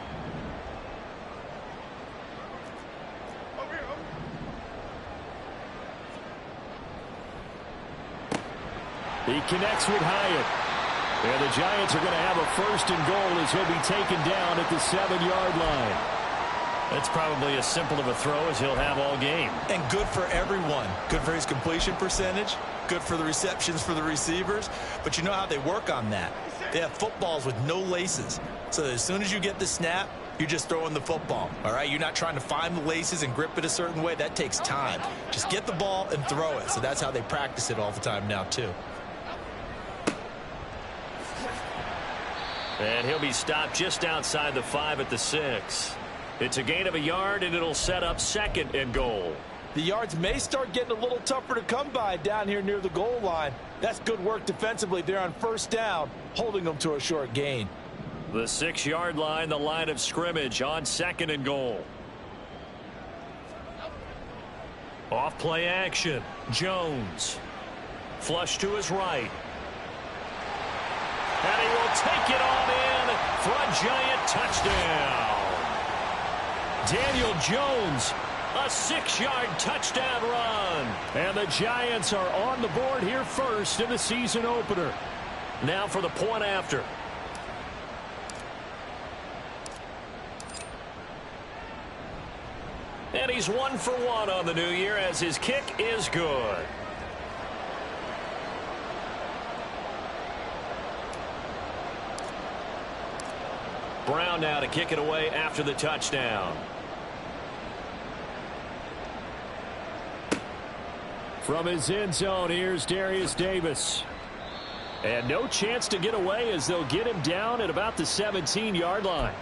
He connects with Hyatt. And the Giants are going to have a first and goal as he'll be taken down at the 7-yard line. That's probably as simple of a throw as he'll have all game. And good for everyone. Good for his completion percentage. Good for the receptions for the receivers. But you know how they work on that. They have footballs with no laces. So as soon as you get the snap, you're just throwing the football. All right, you're not trying to find the laces and grip it a certain way. That takes time. Just get the ball and throw it. So that's how they practice it all the time now, too. And he'll be stopped just outside the 5 at the 6. It's a gain of a yard, and it'll set up 2nd and goal. The yards may start getting a little tougher to come by down here near the goal line. That's good work defensively there on first down, holding them to a short gain. The 6-yard line, the line of scrimmage on 2nd and goal. Off play action. Jones. Flush to his right. And he will take it on in for a giant touchdown. Daniel Jones, a 6-yard touchdown run. And the Giants are on the board here first in the season opener. Now for the point after. And he's 1 for 1 on the new year as his kick is good. Brown now to kick it away after the touchdown. From his end zone, here's Darius Davis. And no chance to get away as they'll get him down at about the 17-yard line.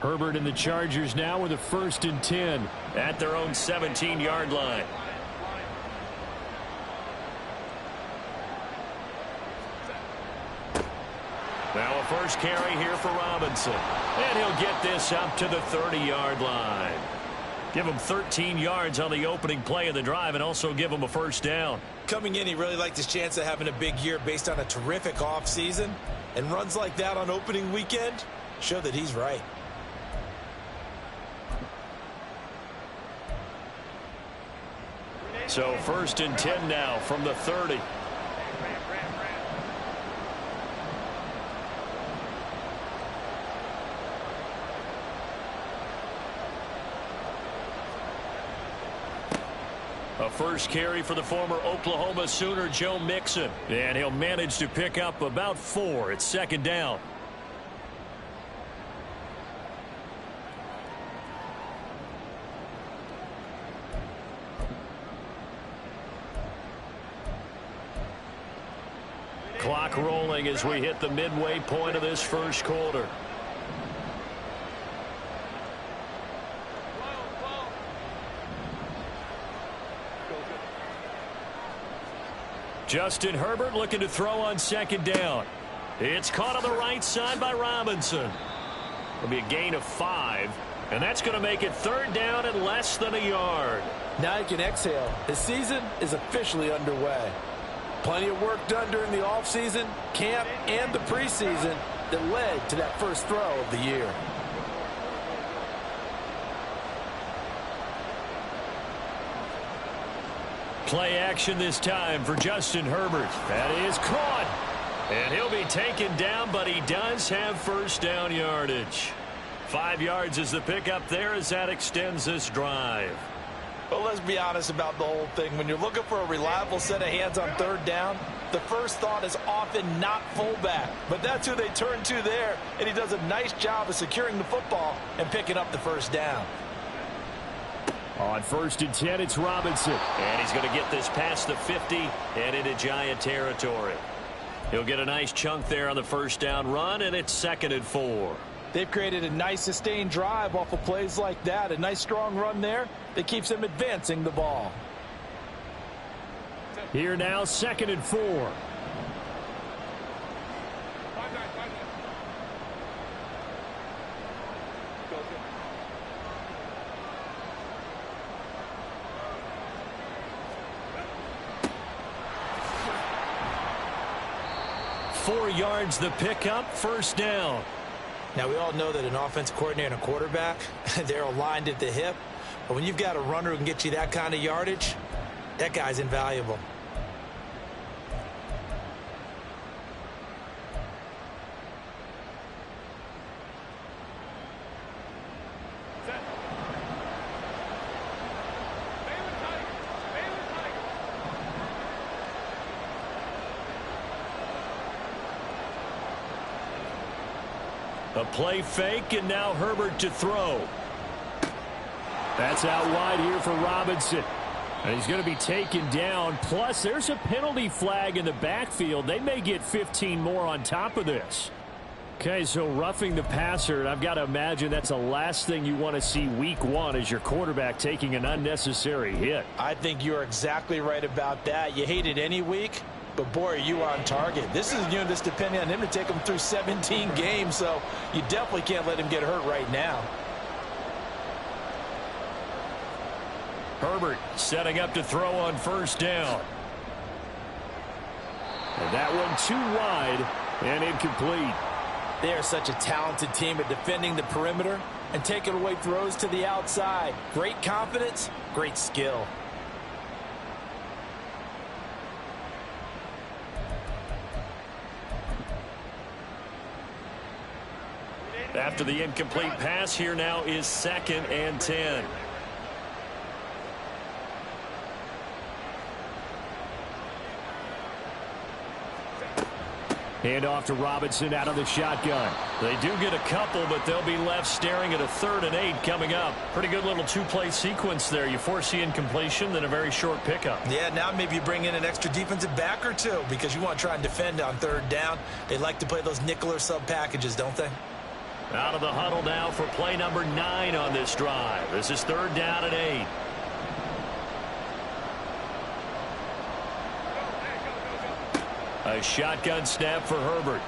Herbert and the Chargers now with a 1st and 10 at their own 17-yard line. Now a first carry here for Robinson. And he'll get this up to the 30-yard line. Give him 13 yards on the opening play of the drive and also give him a first down. Coming in, he really liked his chance of having a big year based on a terrific offseason. And runs like that on opening weekend show that he's right. So 1st and 10 now from the 30. A first carry for the former Oklahoma Sooner Joe Mixon. And he'll manage to pick up about 4 at 2nd down. Clock rolling as we hit the midway point of this first quarter. Justin Herbert looking to throw on 2nd down. It's caught on the right side by Robinson. It'll be a gain of 5, and that's going to make it 3rd down and less than a yard. Now he can exhale. His season is officially underway. Plenty of work done during the offseason, camp, and the preseason that led to that first throw of the year. Play action this time for Justin Herbert. That is caught. And he'll be taken down, but he does have first down yardage. 5 yards is the pickup there as that extends this drive. But let's be honest about the whole thing. When you're looking for a reliable set of hands on 3rd down, the first thought is often not fullback. But that's who they turn to there, and he does a nice job of securing the football and picking up the first down. On 1st and 10, it's Robinson. And he's going to get this past the 50 and into Giant territory. He'll get a nice chunk there on the first down run, and it's 2nd and 4. They've created a nice sustained drive off of plays like that. A nice strong run there that keeps them advancing the ball. Here now, 2nd and 4. Four yards the pickup, first down. Now, we all know that an offense coordinator and a quarterback, they're aligned at the hip. But when you've got a runner who can get you that kind of yardage, that guy's invaluable. A play fake, and now Herbert to throw. That's out wide here for Robinson. And he's going to be taken down. Plus, there's a penalty flag in the backfield. They may get 15 more on top of this. Okay, so roughing the passer, and I've got to imagine that's the last thing you want to see week one as your quarterback taking an unnecessary hit. I think you're exactly right about that. You hate it any week, but boy, are you on target. This is just depending on him to take him through 17 games, so you definitely can't let him get hurt right now. Herbert setting up to throw on first down. And that one too wide and incomplete. They are such a talented team at defending the perimeter and taking away throws to the outside. Great confidence, great skill. After the incomplete pass, here now is 2nd and 10. Hand off to Robinson out of the shotgun. They do get a couple, but they'll be left staring at a 3rd and 8 coming up. Pretty good little two-play sequence there. You force the incompletion, then a very short pickup. Yeah, now maybe you bring in an extra defensive back or two because you want to try and defend on 3rd down. They like to play those nickel or sub packages, don't they? Out of the huddle now for play number 9 on this drive. This is 3rd down and 8. A shotgun snap for Herbert.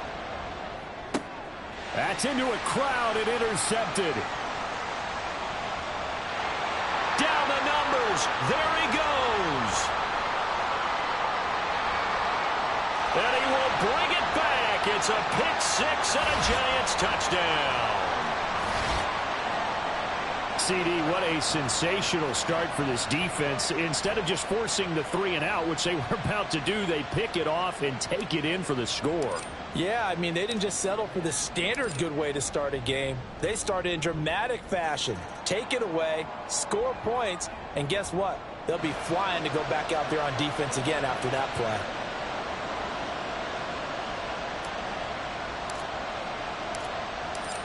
That's into a crowd and intercepted. Down the numbers. There he goes. And he will bring it back. It's a pick 6 and a Giants touchdown. CD, what a sensational start for this defense. Instead of just forcing the 3 and out, which they were about to do, they pick it off and take it in for the score. Yeah, I mean, they didn't just settle for the standard good way to start a game. They started in dramatic fashion. Take it away, score points, and guess what? They'll be flying to go back out there on defense again after that play.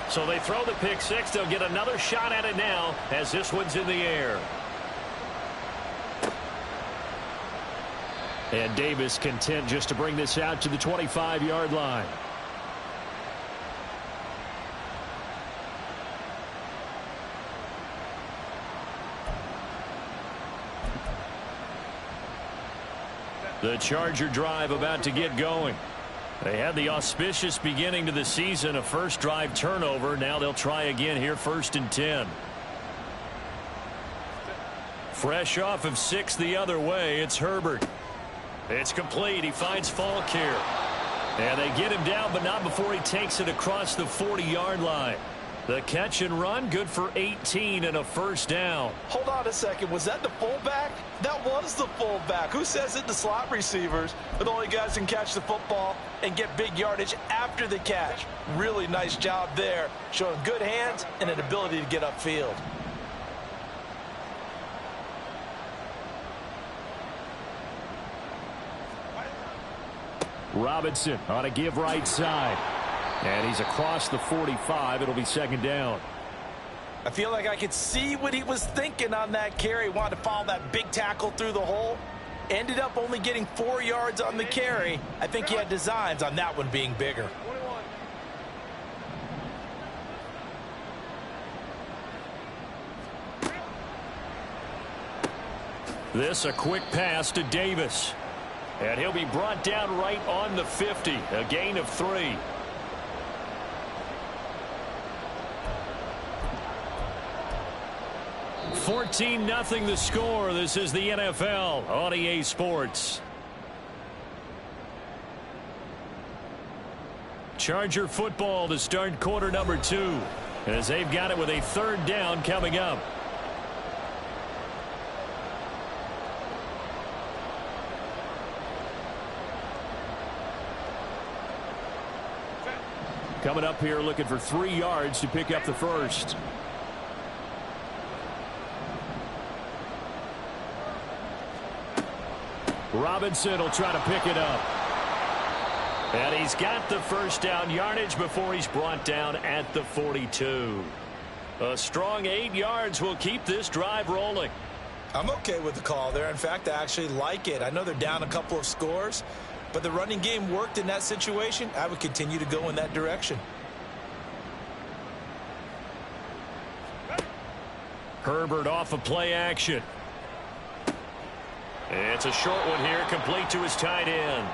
So they throw the pick 6. They'll get another shot at it now as this one's in the air. And Davis content just to bring this out to the 25-yard line. The Charger drive about to get going. They had the auspicious beginning to the season, a first drive turnover. Now they'll try again here, 1st and 10. Fresh off of 6 the other way, it's Herbert. It's complete. He finds Falk here. And they get him down, but not before he takes it across the 40-yard line. The catch and run, good for 18 and a first down. Hold on a second. Was that the fullback? That was the fullback. Who says it? The slot receivers are the only guys who can catch the football and get big yardage after the catch. Really nice job there, showing good hands and an ability to get upfield. Robinson on a give right side. And he's across the 45. It'll be 2nd down. I feel like I could see what he was thinking on that carry. Wanted to follow that big tackle through the hole. Ended up only getting 4 yards on the carry. I think he had designs on that one being bigger. This a quick pass to Davis. And he'll be brought down right on the 50. A gain of 3. $14-0 the score. This is the NFL on EA Sports. Charger football to start quarter number 2. As they've got it with a 3rd down coming up. Coming up here looking for 3 yards to pick up the first. Robinson will try to pick it up. And he's got the first down yardage before he's brought down at the 42. A strong 8 yards will keep this drive rolling. I'm okay with the call there. In fact, I actually like it. I know they're down a couple of scores, but the running game worked in that situation. I would continue to go in that direction. Herbert off of play action. It's a short one here, complete to his tight end.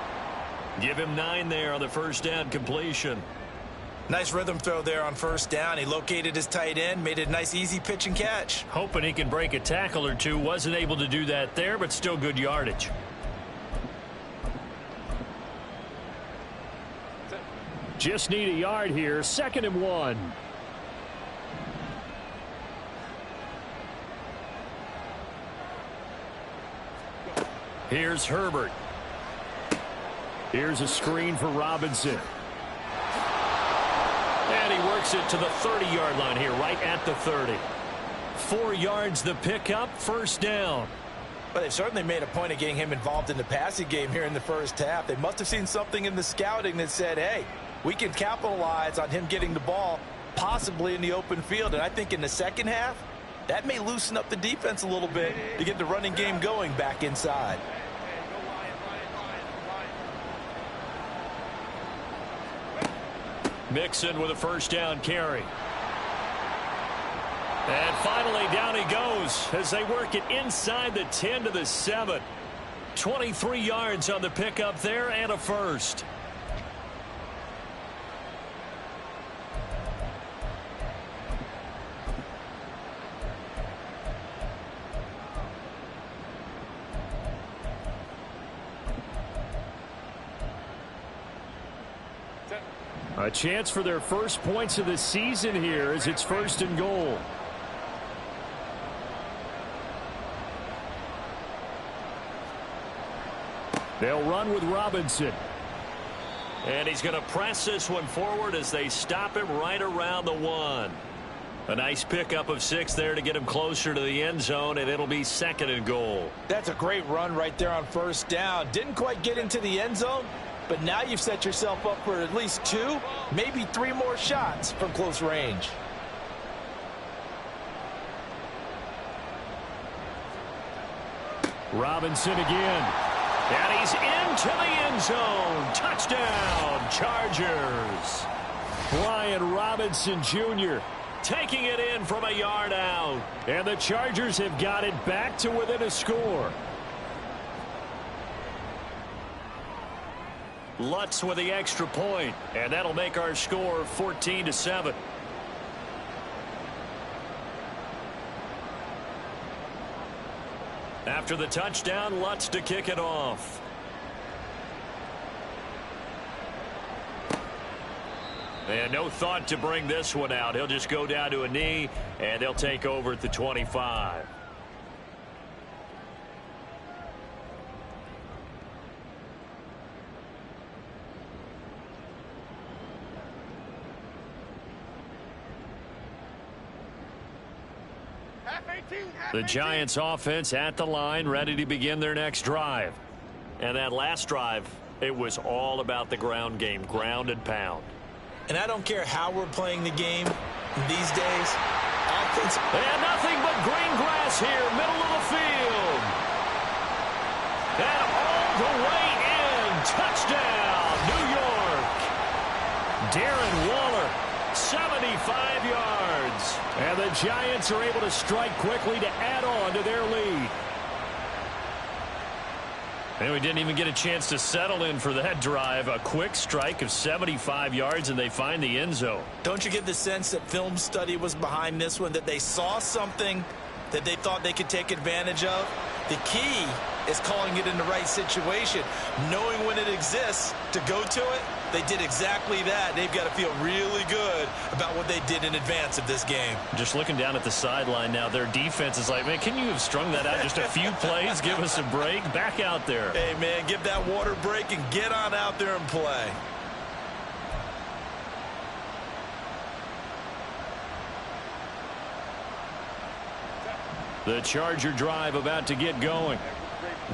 Give him 9 there on the first down completion. Nice rhythm throw there on first down. He located his tight end, made it a nice easy pitch and catch. Hoping he can break a tackle or two. Wasn't able to do that there, but still good yardage. Just need a yard here. 2nd and 1. Here's Herbert. Here's a screen for Robinson. And he works it to the 30-yard line here, right at the 30. 4 yards the pickup, first down. But they've certainly made a point of getting him involved in the passing game here in the first half. They must have seen something in the scouting that said, hey, we can capitalize on him getting the ball possibly in the open field. And I think in the second half, that may loosen up the defense a little bit to get the running game going back inside. Mixon with a first down carry. And finally down he goes as they work it inside the 10 to the 7. 23 yards on the pickup there and a first. A chance for their first points of the season here as it's 1st and goal. They'll run with Robinson. And he's going to press this one forward as they stop him right around the 1. A nice pickup of 6 there to get him closer to the end zone, and it'll be 2nd and goal. That's a great run right there on first down. Didn't quite get into the end zone, but now you've set yourself up for at least 2, maybe 3 more shots from close range. Robinson again. And he's into the end zone. Touchdown, Chargers. Brian Robinson Jr. taking it in from a yard out. And the Chargers have got it back to within a score. Lutz with the extra point, and that'll make our score 14-7. After the touchdown, Lutz to kick it off. And no thought to bring this one out. He'll just go down to a knee, and they'll take over at the 25. The Giants offense at the line, ready to begin their next drive. And that last drive, it was all about the ground game, ground and pound. And I don't care how we're playing the game these days. Offense. And nothing but green grass here, middle of the field. And all the way in. Touchdown, New York. Darren Waller, 75 yards. And the Giants are able to strike quickly to add on to their lead. And we didn't even get a chance to settle in for that drive. A quick strike of 75 yards, and they find the end zone. Don't you get the sense that film study was behind this one, that they saw something that they thought they could take advantage of? The key is calling it in the right situation, knowing when it exists to go to it. They did exactly that. They've got to feel really good about what they did in advance of this game. Just looking down at the sideline now, their defense is like, man, can you have strung that out just a few plays? Give us a break. Back out there. Hey, man, give that water break and get on out there and play. The Charger drive about to get going.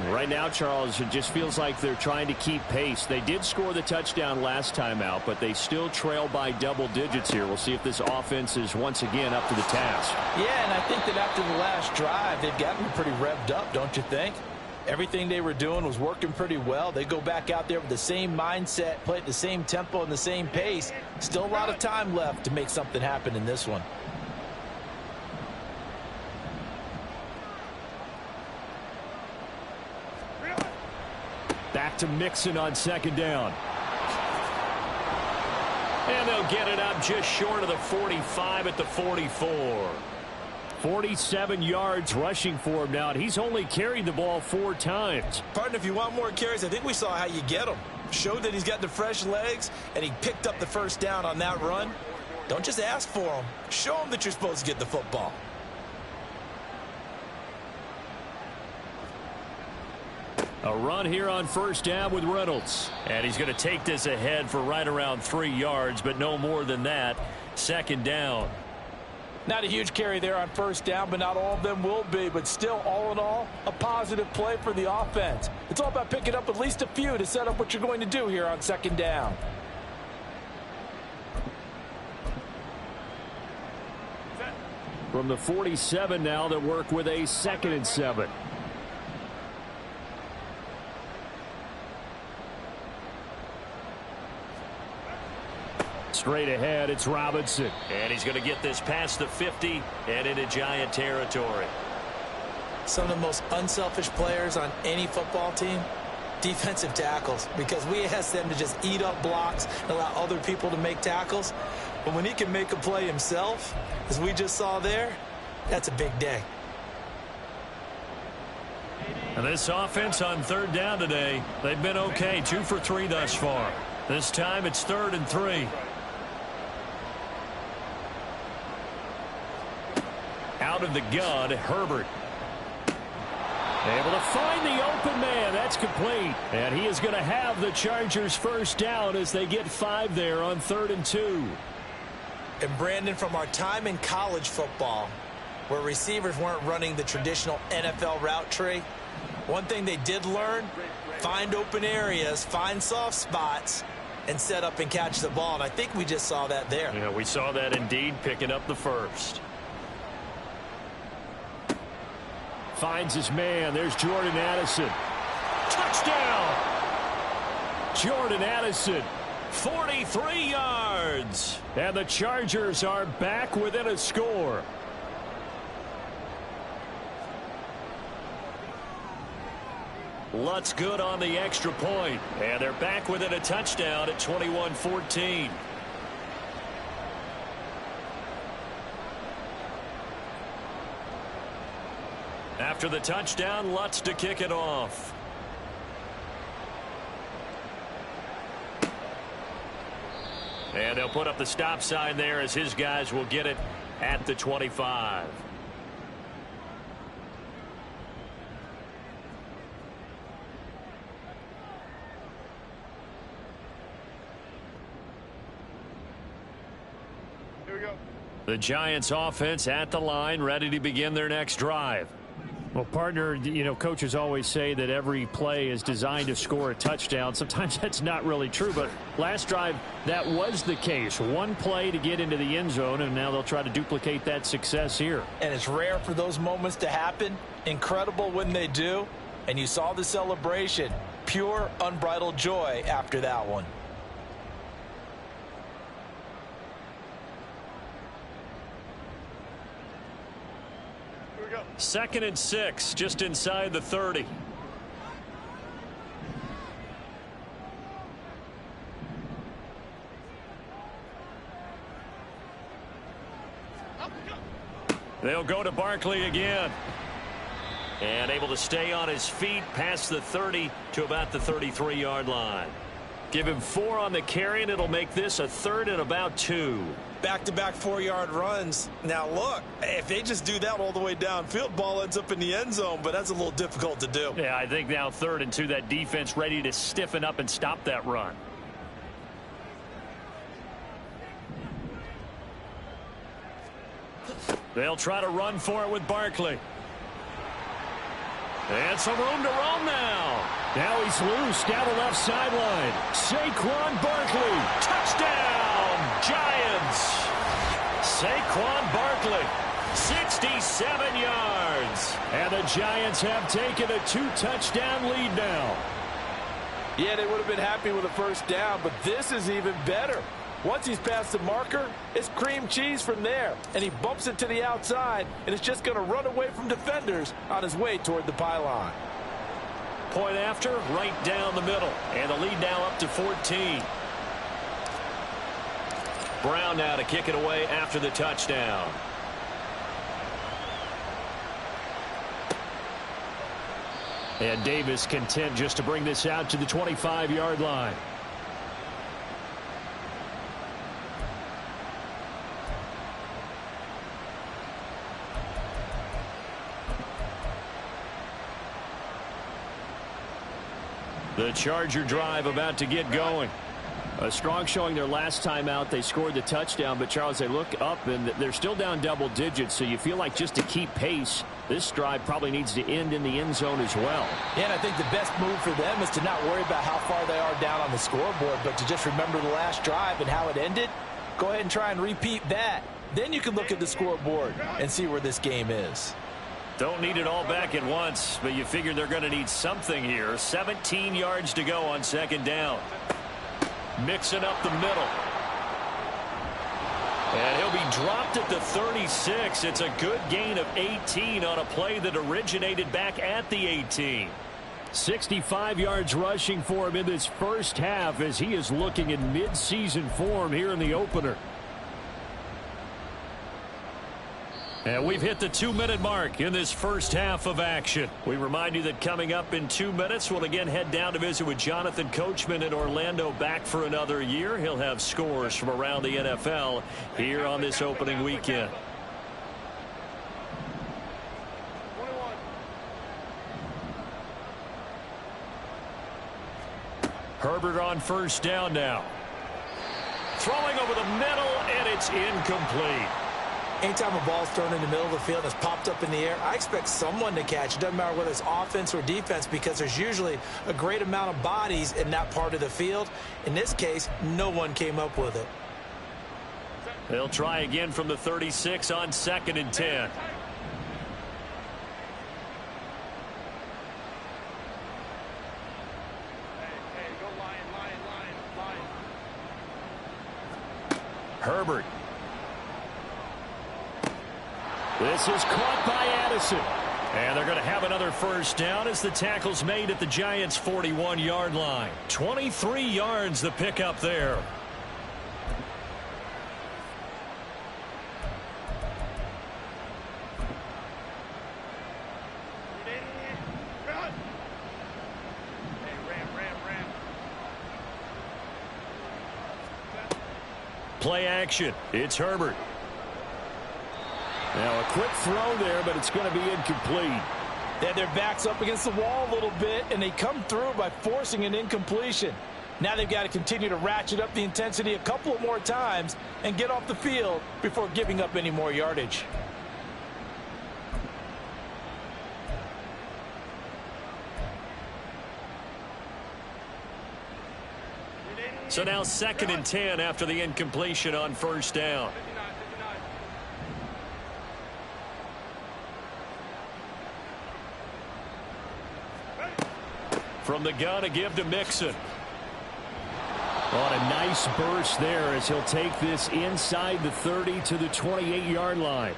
Right now, Charles, it just feels like they're trying to keep pace. They did score the touchdown last time out, but they still trail by double digits here. We'll see if this offense is once again up to the task. Yeah, and I think that after the last drive, they've gotten pretty revved up, don't you think? Everything they were doing was working pretty well. They go back out there with the same mindset, play at the same tempo and the same pace. Still a lot of time left to make something happen in this one. Back to Mixon on second down. And they'll get it up just short of the 45 at the 44. 47 yards rushing for him now, and he's only carried the ball 4 times. Partner, if you want more carries, I think we saw how you get him. Showed that he's got the fresh legs, and he picked up the first down on that run. Don't just ask for him. Show him that you're supposed to get the football. A run here on first down with Reynolds. And he's going to take this ahead for right around 3 yards, but no more than that. Second down. Not a huge carry there on first down, but not all of them will be. But still, all in all, a positive play for the offense. It's all about picking up at least a few to set up what you're going to do here on second down. From the 47 now, they work with a 2nd and 7. Straight ahead, it's Robinson. And he's going to get this past the 50 and into Giant territory. Some of the most unselfish players on any football team, defensive tackles, because we ask them to just eat up blocks and allow other people to make tackles. But when he can make a play himself, as we just saw there, that's a big day. And this offense on third down today, they've been okay. 2 for 3 thus far. This time it's 3rd and 3. Out of the gun, Herbert. Able to find the open man. That's complete. And he is going to have the Chargers first down as they get 5 there on 3rd and 2. And Brandon, from our time in college football, where receivers weren't running the traditional NFL route tree, one thing they did learn, find open areas, find soft spots, and set up and catch the ball. And I think we just saw that there. Yeah, we saw that indeed, picking up the first. Finds his man. There's Jordan Addison. Touchdown! Jordan Addison, 43 yards. And the Chargers are back within a score. Lutz good on the extra point. And they're back within a touchdown at 21-14. After the touchdown, Lutz to kick it off. And they'll put up the stop sign there as his guys will get it at the 25. Here we go. The Giants offense at the line, ready to begin their next drive. Well, partner, you know, coaches always say that every play is designed to score a touchdown. Sometimes that's not really true, but last drive, that was the case. One play to get into the end zone, and now they'll try to duplicate that success here. And it's rare for those moments to happen. Incredible when they do. And you saw the celebration. Pure, unbridled joy after that one. Here we go. 2nd and 6, just inside the 30. They'll go to Barkley again. And able to stay on his feet past the 30 to about the 33-yard line. Give him 4 on the carry, and it'll make this a 3rd and about 2. Back-to-back 4-yard runs. Now, look, if they just do that all the way downfield, ball ends up in the end zone, but that's a little difficult to do. Yeah, I think now 3rd and 2, that defense ready to stiffen up and stop that run. They'll try to run for it with Barkley. And some room to roam now. Now he's loose down the left sideline. Saquon Barkley. Touchdown, Giants. Saquon Barkley, 67 yards. And the Giants have taken a 2-touchdown lead now. Yeah, they would have been happy with a first down, but this is even better. Once he's past the marker, it's cream cheese from there. And he bumps it to the outside, and it's just going to run away from defenders on his way toward the pylon. Point after, right down the middle. And the lead now up to 14. Brown now to kick it away after the touchdown. And Davis content just to bring this out to the 25-yard line. The Charger drive about to get going. A strong showing their last time out. They scored the touchdown, but Charles, they look up and they're still down double digits, so you feel like just to keep pace, this drive probably needs to end in the end zone as well. Yeah, and I think the best move for them is to not worry about how far they are down on the scoreboard, but to just remember the last drive and how it ended. Go ahead and try and repeat that. Then you can look at the scoreboard and see where this game is. Don't need it all back at once, but you figure they're going to need something here. 17 yards to go on second down. Mixing up the middle. And he'll be dropped at the 36. It's a good gain of 18 on a play that originated back at the 18. 65 yards rushing for him in this first half as he is looking in mid-season form here in the opener. And we've hit the 2-minute mark in this first half of action. We remind you that coming up in 2 minutes, we'll again head down to visit with Jonathan Coachman in Orlando, back for another year. He'll have scores from around the NFL here on this opening weekend. Herbert on first down now. Throwing over the middle, and it's incomplete. Anytime a ball's thrown in the middle of the field that's popped up in the air, I expect someone to catch. It doesn't matter whether it's offense or defense, because there's usually a great amount of bodies in that part of the field. In this case, no one came up with it. They'll try again from the 36 on 2nd and 10. Herbert. This is caught by Addison. And they're going to have another first down as the tackle's made at the Giants' 41-yard line. 23 yards the pickup there. Play action. It's Herbert. Now a quick throw there, but it's going to be incomplete. They had their backs up against the wall a little bit, and they come through by forcing an incompletion. Now they've got to continue to ratchet up the intensity a couple of more times and get off the field before giving up any more yardage. So now 2nd and 10 after the incompletion on first down. From the gun, a give to Mixon. On a nice burst there as he'll take this inside the 30 to the 28-yard line.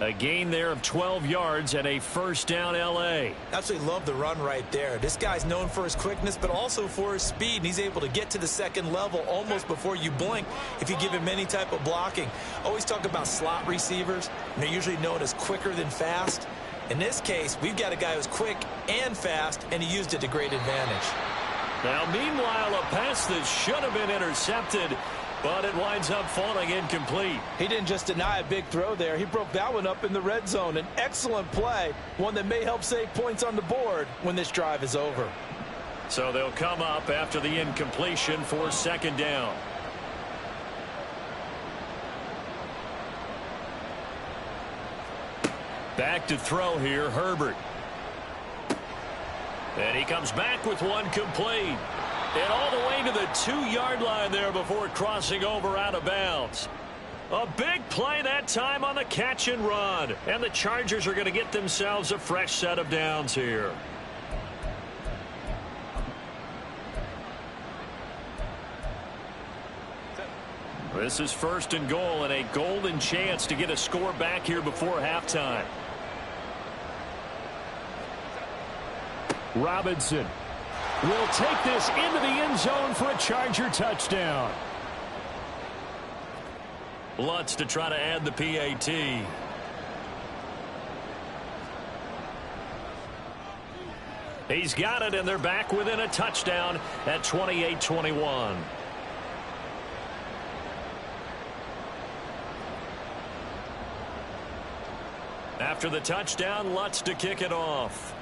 A gain there of 12 yards and a first down LA. Absolutely love the run right there. This guy's known for his quickness, but also for his speed. And he's able to get to the second level almost before you blink if you give him any type of blocking. Always talk about slot receivers, and they're usually known as quicker than fast. In this case, we've got a guy who's quick and fast, and he used it to great advantage. Now, meanwhile, a pass that should have been intercepted, but it winds up falling incomplete. He didn't just deny a big throw there. He broke that one up in the red zone. An excellent play, one that may help save points on the board when this drive is over. So they'll come up after the incompletion for second down. Back to throw here, Herbert. And he comes back with one complete. And all the way to the 2-yard line there before crossing over out of bounds. A big play that time on the catch and run. And the Chargers are going to get themselves a fresh set of downs here. This is 1st and goal and a golden chance to get a score back here before halftime. Robinson will take this into the end zone for a Charger touchdown. Lutz to try to add the PAT. He's got it, and they're back within a touchdown at 28-21. After the touchdown, Lutz to kick it off.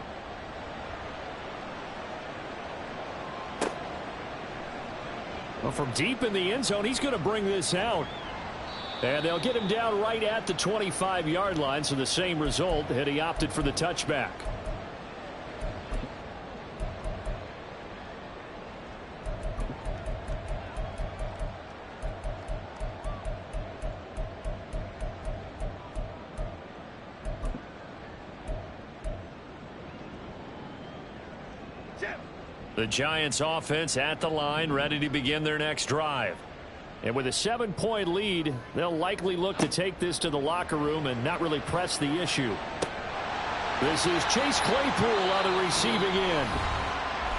Well, from deep in the end zone, he's going to bring this out. And they'll get him down right at the 25-yard line, so the same result had he opted for the touchback. The Giants offense at the line, ready to begin their next drive. And with a 7-point lead, they'll likely look to take this to the locker room and not really press the issue. This is Chase Claypool on the receiving end.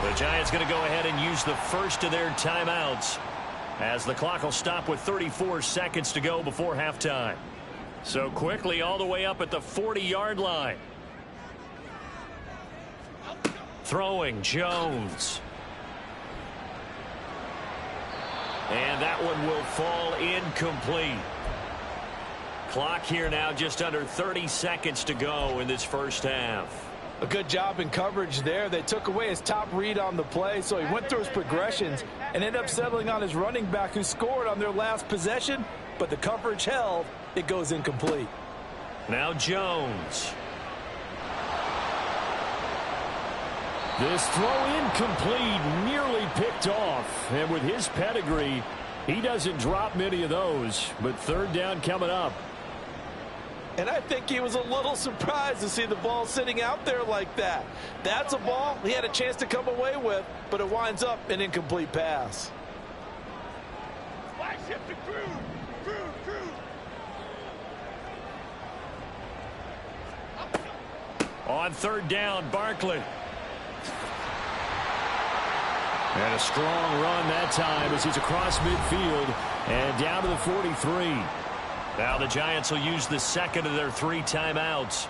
The Giants going to go ahead and use the first of their timeouts as the clock will stop with 34 seconds to go before halftime. So quickly all the way up at the 40-yard line. Throwing Jones. And that one will fall incomplete. Clock here now just under 30 seconds to go in this first half. A good job in coverage there. They took away his top read on the play, so he went through his progressions and ended up settling on his running back who scored on their last possession, but the coverage held. It goes incomplete. Now Jones. This throw incomplete, nearly picked off. And with his pedigree, he doesn't drop many of those. But third down coming up. And I think he was a little surprised to see the ball sitting out there like that. That's a ball he had a chance to come away with, but it winds up an incomplete pass. On third down, Barkley. And a strong run that time as he's across midfield and down to the 43. Now the Giants will use the second of their 3 timeouts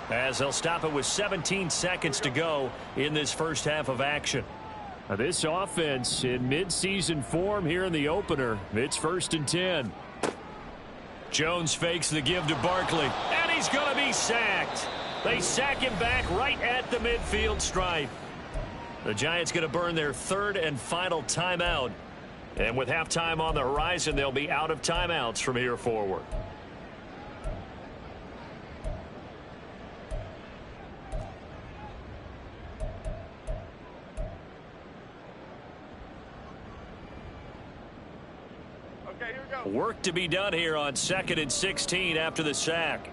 as they'll stop it with 17 seconds to go in this first half of action. Now this offense in midseason form here in the opener. It's 1st and 10. Jones fakes the give to Barkley, and he's going to be sacked. They sack him back right at the midfield stripe. The Giants going to burn their 3rd and final timeout. And with halftime on the horizon, they'll be out of timeouts from here forward. Okay, here we go. Work to be done here on 2nd and 16 after the sack.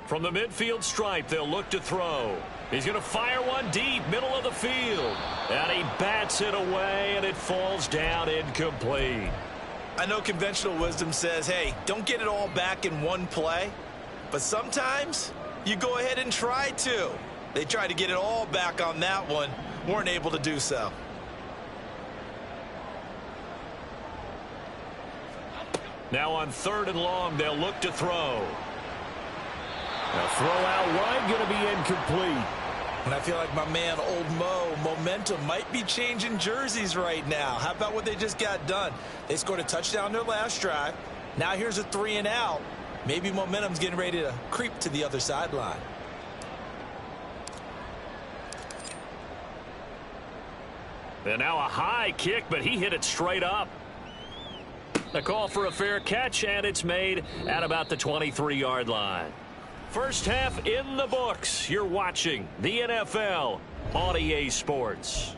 From the midfield stripe, they'll look to throw. He's going to fire one deep, middle of the field. And he bats it away, and it falls down incomplete. I know conventional wisdom says, hey, don't get it all back in one play. But sometimes you go ahead and try to. They tried to get it all back on that one. Weren't able to do so. Now on 3rd and long, they'll look to throw. A throw out wide, going to be incomplete. And I feel like my man, Old Mo, momentum might be changing jerseys right now. How about what they just got done? They scored a touchdown their last drive. Now here's a 3 and out. Maybe momentum's getting ready to creep to the other sideline. And now a high kick, but he hit it straight up. A call for a fair catch, and it's made at about the 23-yard line. First half in the books. You're watching the NFL on EA Sports.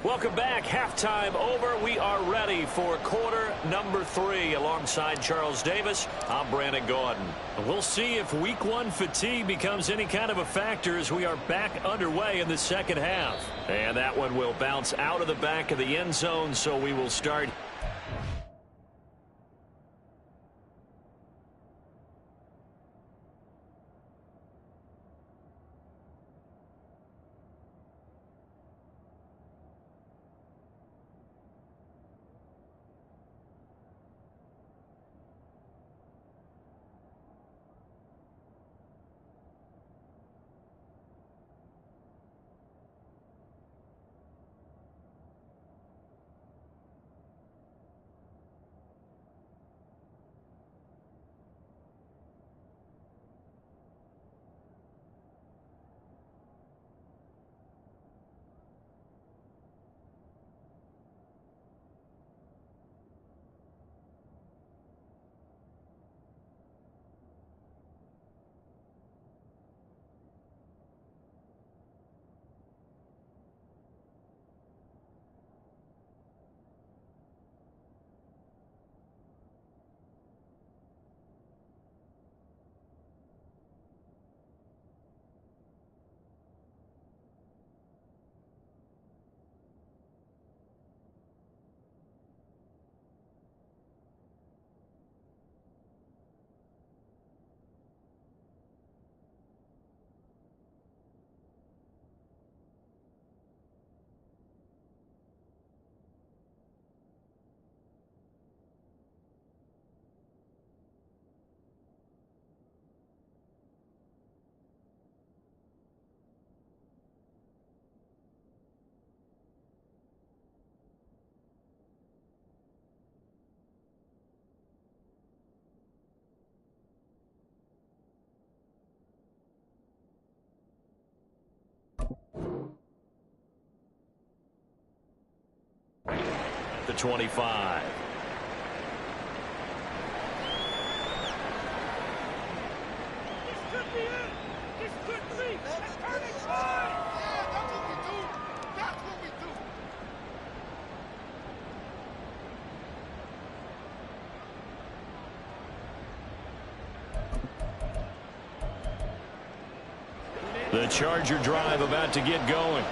Welcome back. Halftime over. We are ready for quarter number 3. Alongside Charles Davis, I'm Brandon Gaudin. We'll see if week 1 fatigue becomes any kind of a factor as we are back underway in the second half. And that one will bounce out of the back of the end zone, so we will start. The 25. The Charger drive about to get going.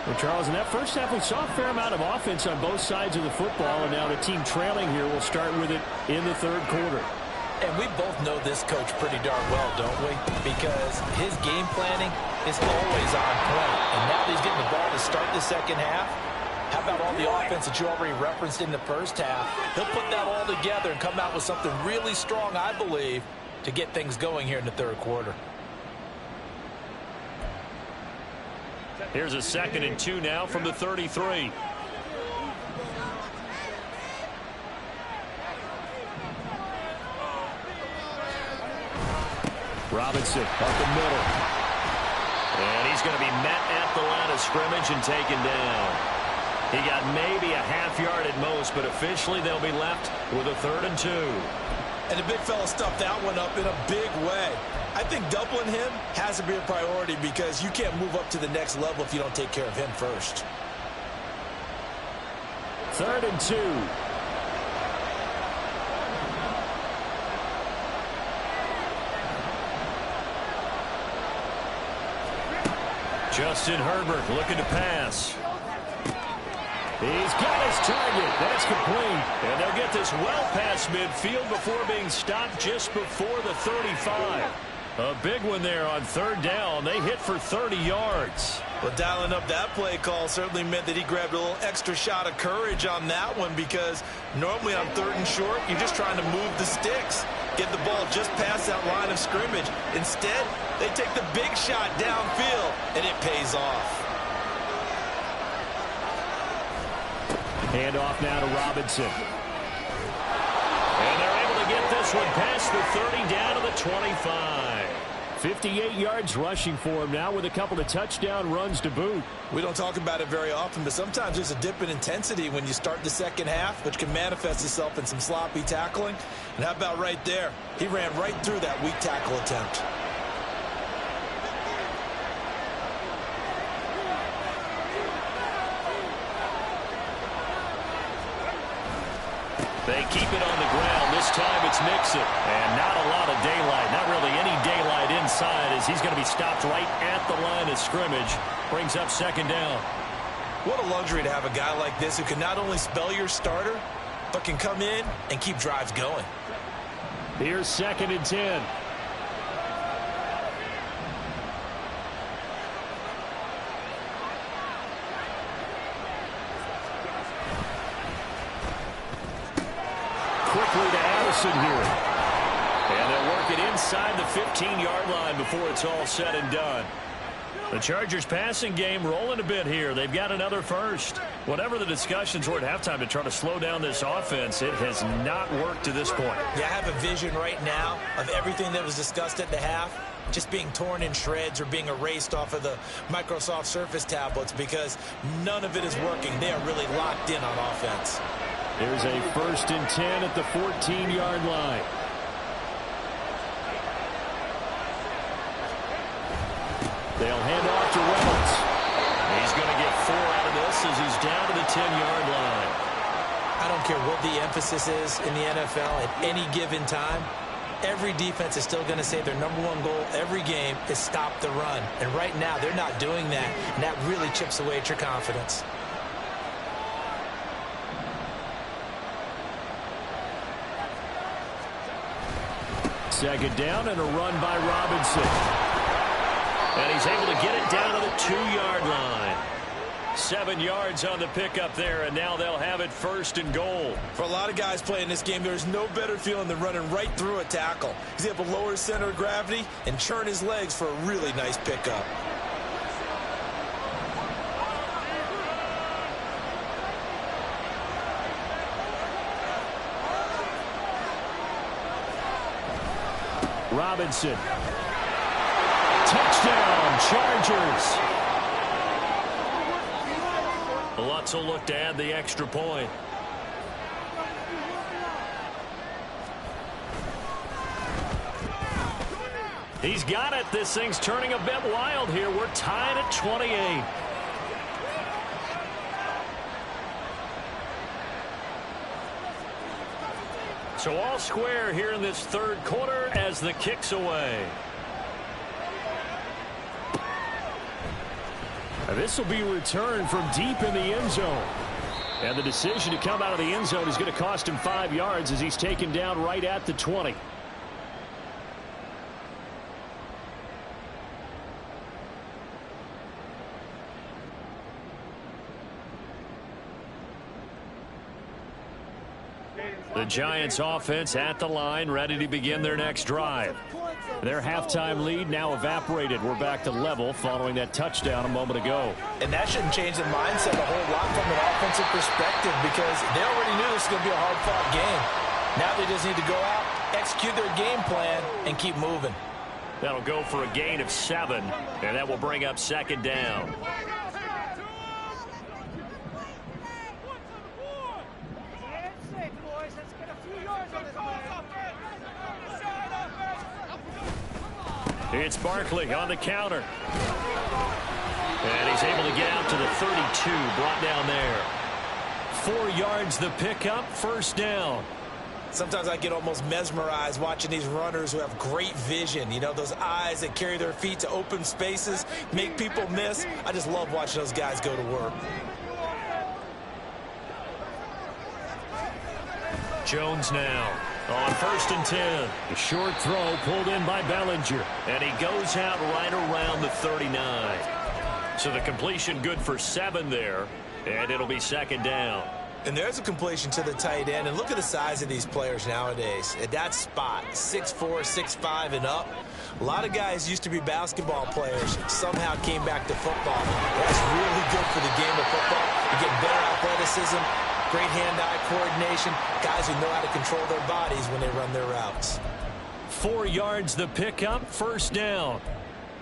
Well, Charles, in that first half, we saw a fair amount of offense on both sides of the football, and now the team trailing here will start with it in the third quarter. And we both know this coach pretty darn well, don't we? Because his game planning is always on point. And now that he's getting the ball to start the second half, how about all the offense that you already referenced in the first half? He'll put that all together and come out with something really strong, I believe, to get things going here in the third quarter. Here's a 2nd and 2 now from the 33. Robinson up the middle. And he's going to be met at the line of scrimmage and taken down. He got maybe a half yard at most, but officially they'll be left with a 3rd and 2. And the big fella stuffed that one up in a big way. I think doubling him has to be a priority because you can't move up to the next level if you don't take care of him first. 3rd and 2. Justin Herbert looking to pass. He's got his target. That's complete. And they'll get this well past midfield before being stopped just before the 35. A big one there on 3rd down. They hit for 30 yards. Well, dialing up that play call certainly meant that he grabbed a little extra shot of courage on that one because normally on 3rd and short, you're just trying to move the sticks, get the ball just past that line of scrimmage. Instead, they take the big shot downfield, and it pays off. Hand off now to Robinson. And they're able to get this one past the 30 down to the 25. 58 yards rushing for him now with a couple of touchdown runs to boot. We don't talk about it very often, but sometimes there's a dip in intensity when you start the second half, which can manifest itself in some sloppy tackling. And how about right there? He ran right through that weak tackle attempt. They keep it on the ground. This time it's Mixon. And not a lot of daylight. Not really any daylight inside as he's going to be stopped right at the line of scrimmage. Brings up second down. What a luxury to have a guy like this who can not only spell your starter, but can come in and keep drives going. Here's 2nd and 10. Quickly to Addison here. And they'll work it inside the 15-yard line before it's all said and done. The Chargers passing game rolling a bit here. They've got another first. Whatever the discussions were at halftime to try to slow down this offense, it has not worked to this point. Yeah, I have a vision right now of everything that was discussed at the half just being torn in shreds or being erased off of the Microsoft Surface tablets because none of it is working. They are really locked in on offense. There's a 1st and 10 at the 14-yard line. They'll hand off to Reynolds. He's going to get 4 out of this as he's down to the 10-yard line. I don't care what the emphasis is in the NFL at any given time. Every defense is still going to say their #1 goal every game is stop the run. And right now, they're not doing that, and that really chips away at your confidence. Second down and a run by Robinson. And he's able to get it down to the 2-yard line. 7 yards on the pickup there, and now they'll have it 1st and goal. For a lot of guys playing this game, there's no better feeling than running right through a tackle. He's able to lower his center of gravity and churn his legs for a really nice pickup. Robinson. Touchdown, Chargers. Lutz will look to add the extra point. He's got it. This thing's turning a bit wild here. We're tied at 28. So all square here in this 3rd quarter as the kick's away. This will be returned from deep in the end zone. And the decision to come out of the end zone is going to cost him 5 yards as he's taken down right at the 20. The Giants offense at the line, ready to begin their next drive. Their halftime lead now evaporated. We're back to level following that touchdown a moment ago. And that shouldn't change the mindset a whole lot from an offensive perspective because they already knew this was going to be a hard-fought game. Now they just need to go out, execute their game plan, and keep moving. That'll go for a gain of 7, and that will bring up 2nd down. It's Barkley on the counter. And he's able to get out to the 32, brought down there. 4 yards the pickup, 1st down. Sometimes I get almost mesmerized watching these runners who have great vision. You know, those eyes that carry their feet to open spaces, make people miss. I just love watching those guys go to work. Jones now on 1st and 10. A short throw pulled in by Bellinger. And he goes out right around the 39. So the completion good for 7 there. And it'll be 2nd down. And there's a completion to the tight end. And look at the size of these players nowadays. At that spot, 6'4", 6'5", and up. A lot of guys used to be basketball players, somehow came back to football. That's really good for the game of football. You get better athleticism, great hand-eye coordination, guys who know how to control their bodies when they run their routes. 4 yards the pickup, first down.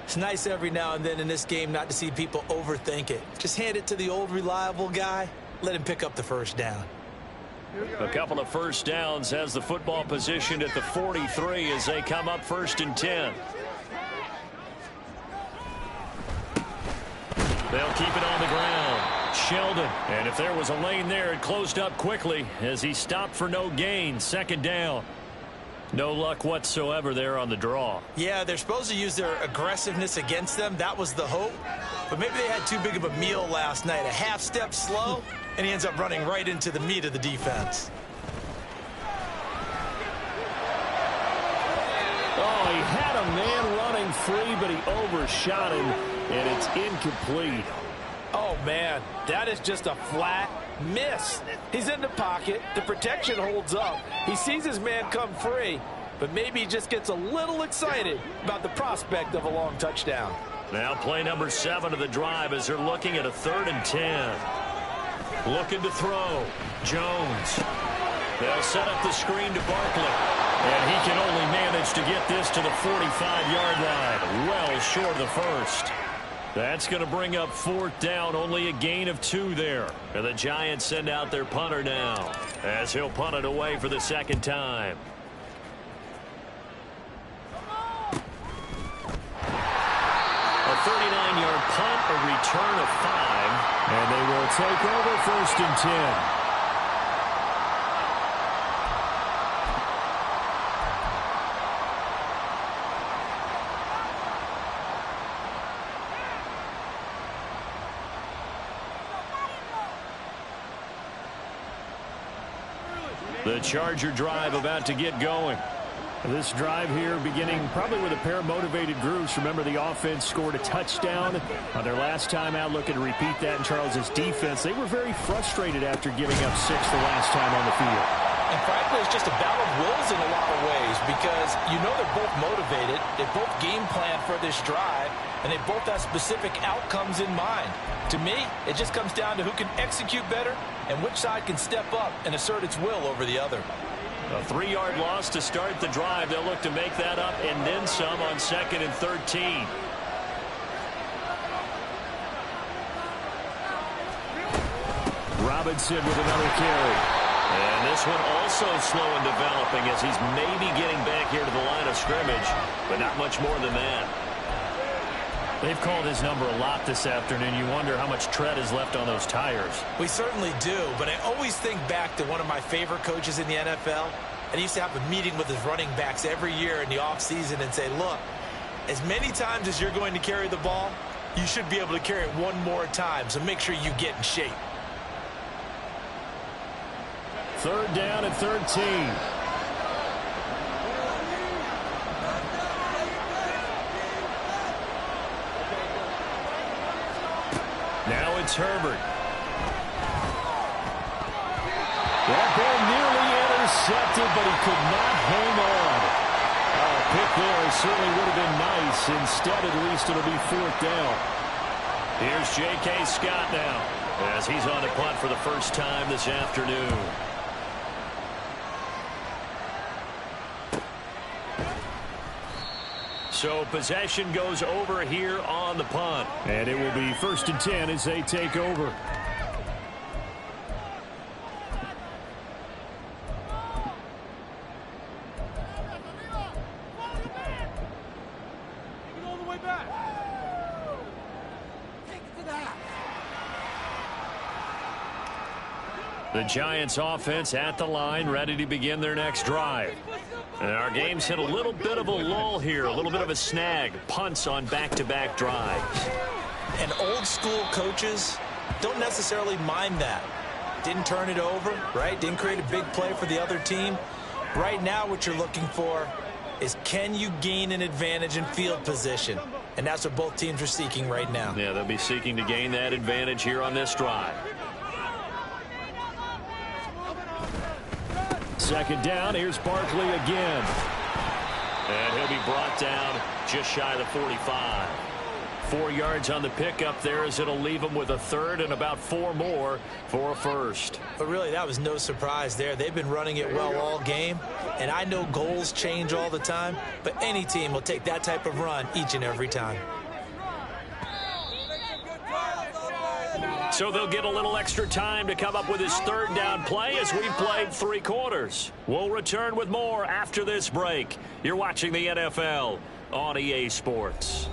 It's nice every now and then in this game not to see people overthink it. Just hand it to the old reliable guy, let him pick up the first down. A couple of first downs has the football positioned at the 43 as they come up 1st and 10. They'll keep it on the ground. Sheldon, and if there was a lane there, it closed up quickly as he stopped for no gain. 2nd down. No luck whatsoever there on the draw. Yeah, they're supposed to use their aggressiveness against them. That was the hope. But maybe they had too big of a meal last night. A half step slow, and he ends up running right into the meat of the defense. Oh, he had a man running free, but he overshot him, and it's incomplete. Oh, man, that is just a flat miss. He's in the pocket. The protection holds up. He sees his man come free, but maybe he just gets a little excited about the prospect of a long touchdown. Now play number 7 of the drive as they're looking at a 3rd and 10. Looking to throw. Jones. They'll set up the screen to Barkley. And he can only manage to get this to the 45-yard line. Well short of the first. That's going to bring up 4th down. Only a gain of 2 there. And the Giants send out their punter now as he'll punt it away for the 2nd time. A 39-yard punt, a return of 5. And they will take over 1st and 10. The Charger drive about to get going. This drive here beginning probably with a pair of motivated groups. Remember, the offense scored a touchdown on their last time out. Looking to repeat that in Charles's defense. They were very frustrated after giving up 6 the last time on the field. And frankly, it's just a battle of wills in a lot of ways because you know they're both motivated. They both game plan for this drive, and they both have specific outcomes in mind. To me, it just comes down to who can execute better and which side can step up and assert its will over the other. A 3-yard loss to start the drive. They'll look to make that up and then some on 2nd and 13. Robinson with another carry. And this one also slow in developing as he's maybe getting back here to the line of scrimmage, but not much more than that. They've called his number a lot this afternoon. You wonder how much tread is left on those tires. We certainly do, but I always think back to one of my favorite coaches in the NFL, and he used to have a meeting with his running backs every year in the offseason and say, look, as many times as you're going to carry the ball, you should be able to carry it one more time, so make sure you get in shape. 3rd down and 13. Now it's Herbert. That ball nearly intercepted, but he could not hang on. A pick there certainly would have been nice. Instead, at least it'll be 4th down. Here's J.K. Scott now as he's on a punt for the first time this afternoon. So possession goes over here on the punt. And it will be 1st and 10 as they take over. The Giants offense at the line, ready to begin their next drive. And our game's hit a little bit of a lull here, a little bit of a snag. Punts on back-to-back drives. And old school coaches don't necessarily mind that. Didn't turn it over, right? Didn't create a big play for the other team. Right now what you're looking for is can you gain an advantage in field position? And that's what both teams are seeking right now. Yeah, they'll be seeking to gain that advantage here on this drive. 2nd down, here's Barkley again. And he'll be brought down just shy of the 45. 4 yards on the pickup there, as it'll leave them with a third and about 4 more for a first. But really, that was no surprise there. They've been running it well all game, and I know goals change all the time, but any team will take that type of run each and every time. So they'll get a little extra time to come up with his third down play as we've played 3 quarters. We'll return with more after this break. You're watching the NFL on EA Sports.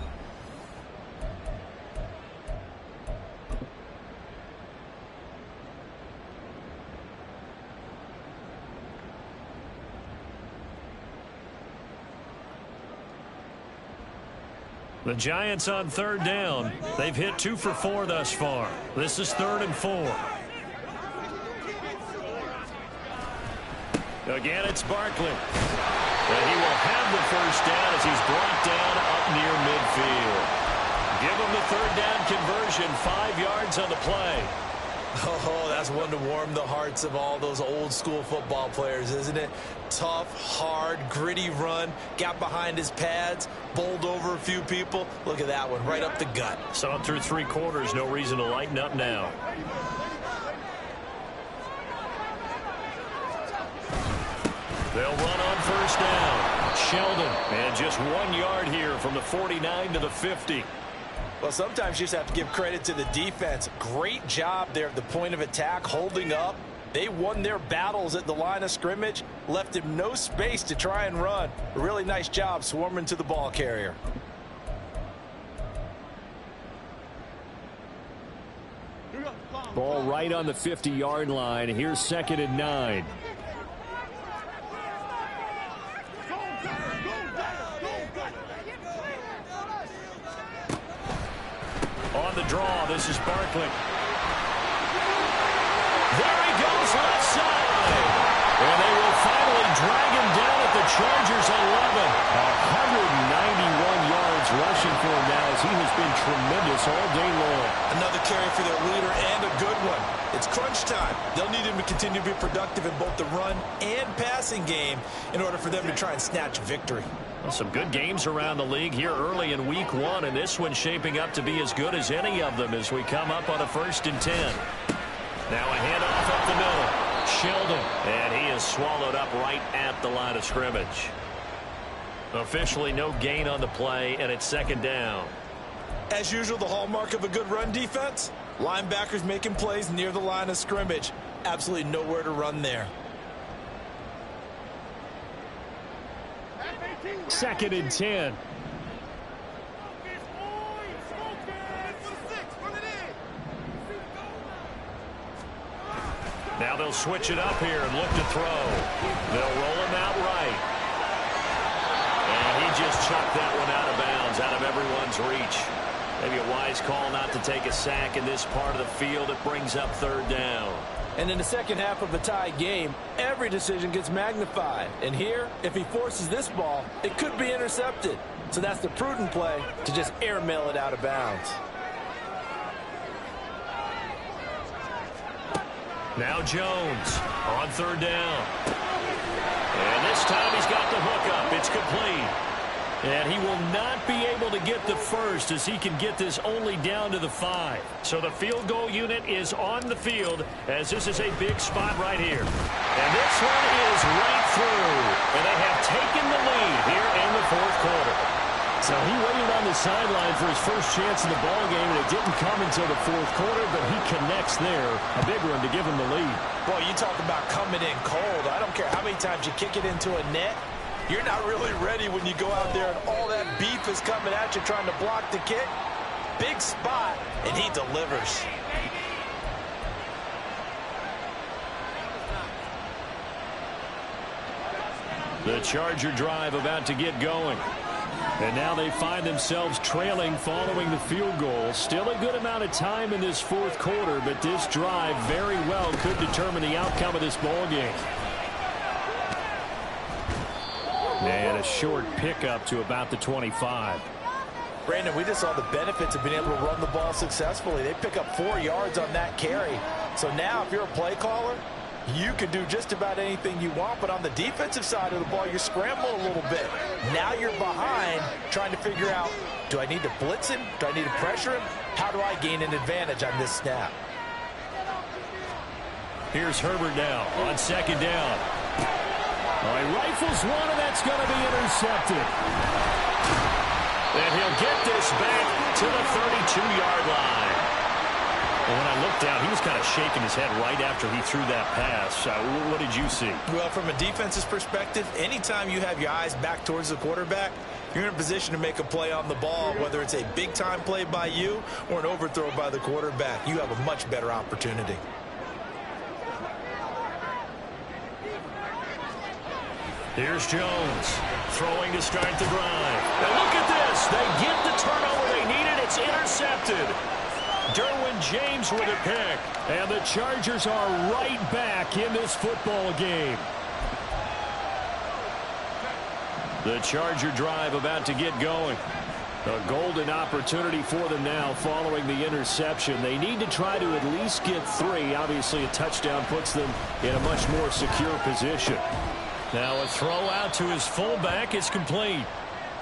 The Giants on third down. They've hit 2 for 4 thus far. This is 3rd and 4. Again, it's Barkley. And he will have the first down as he's brought down up near midfield. Give him the 3rd down conversion, 5 yards on the play. Oh, that's one to warm the hearts of all those old school football players, isn't it? Tough, hard, gritty run, got behind his pads, bowled over a few people. Look at that one, right up the gut. Saw it through 3 quarters, no reason to lighten up now. They'll run on first down. Sheldon, and just 1 yard here from the 49 to the 50. Well, sometimes you just have to give credit to the defense. Great job there at the point of attack, holding up. They won their battles at the line of scrimmage, left him no space to try and run. A really nice job swarming to the ball carrier. Ball right on the 50-yard line. Here's 2nd and 9. On the draw, this is Barkley. There he goes, left side. And they will finally drag him down at the Chargers 11. 191 yards rushing for him now, as he has been tremendous all day long. Another carry for their leader, and a good one. It's crunch time. They'll need him to continue to be productive in both the run and passing game in order for them to try and snatch victory. Well, some good games around the league here early in week 1, and this one's shaping up to be as good as any of them as we come up on a 1st and 10. Now a handoff up the middle. Sheldon, and he is swallowed up right at the line of scrimmage. Officially no gain on the play, and it's 2nd down. As usual, the hallmark of a good run defense, linebackers making plays near the line of scrimmage. Absolutely nowhere to run there. 2nd and 10. Now they'll switch it up here and look to throw. They'll roll him out right. And he just chucked that one out of bounds, out of everyone's reach. Maybe a wise call not to take a sack in this part of the field. It brings up 3rd down. And in the second half of a tie game, every decision gets magnified. And here, if he forces this ball, it could be intercepted. So that's the prudent play, to just airmail it out of bounds. Now Jones on 3rd down. And this time he's got the hook up. It's complete. And he will not be able to get the first, as he can get this only down to the 5. So the field goal unit is on the field, as this is a big spot right here. And this one is right through. And they have taken the lead here in the 4th quarter. So he waited on the sideline for his first chance in the ball game, and it didn't come until the 4th quarter, but he connects there. A big one to give him the lead. Boy, you talk about coming in cold. I don't care how many times you kick it into a net. You're not really ready when you go out there and all that beef is coming at you trying to block the kick. Big spot, and he delivers. The Charger drive about to get going. And now they find themselves trailing following the field goal. Still a good amount of time in this 4th quarter, but this drive very well could determine the outcome of this ball game. And a short pickup to about the 25. Brandon, we just saw the benefits of being able to run the ball successfully. They pick up 4 yards on that carry. So now if you're a play caller, you can do just about anything you want, but on the defensive side of the ball, you're scrambling a little bit. Now you're behind, trying to figure out Do I need to blitz him? Do I need to pressure him? How do I gain an advantage on this snap? Here's Herbert now on second down. Oh, he rifles one, and that's going to be intercepted. And he'll get this back to the 32-yard line. And when I looked down, he was kind of shaking his head right after he threw that pass. What did you see? Well, from a defense's perspective, anytime you have your eyes back towards the quarterback, you're in a position to make a play on the ball, whether it's a big-time play by you or an overthrow by the quarterback. You have a much better opportunity. Here's Jones throwing to start the drive. And look at this. They get the turnover they needed. It's intercepted. Derwin James with a pick. And the Chargers are right back in this football game. The Charger drive about to get going. A golden opportunity for them now following the interception. They need to try to at least get 3. Obviously, a touchdown puts them in a much more secure position. Now a throw out to his fullback is complete.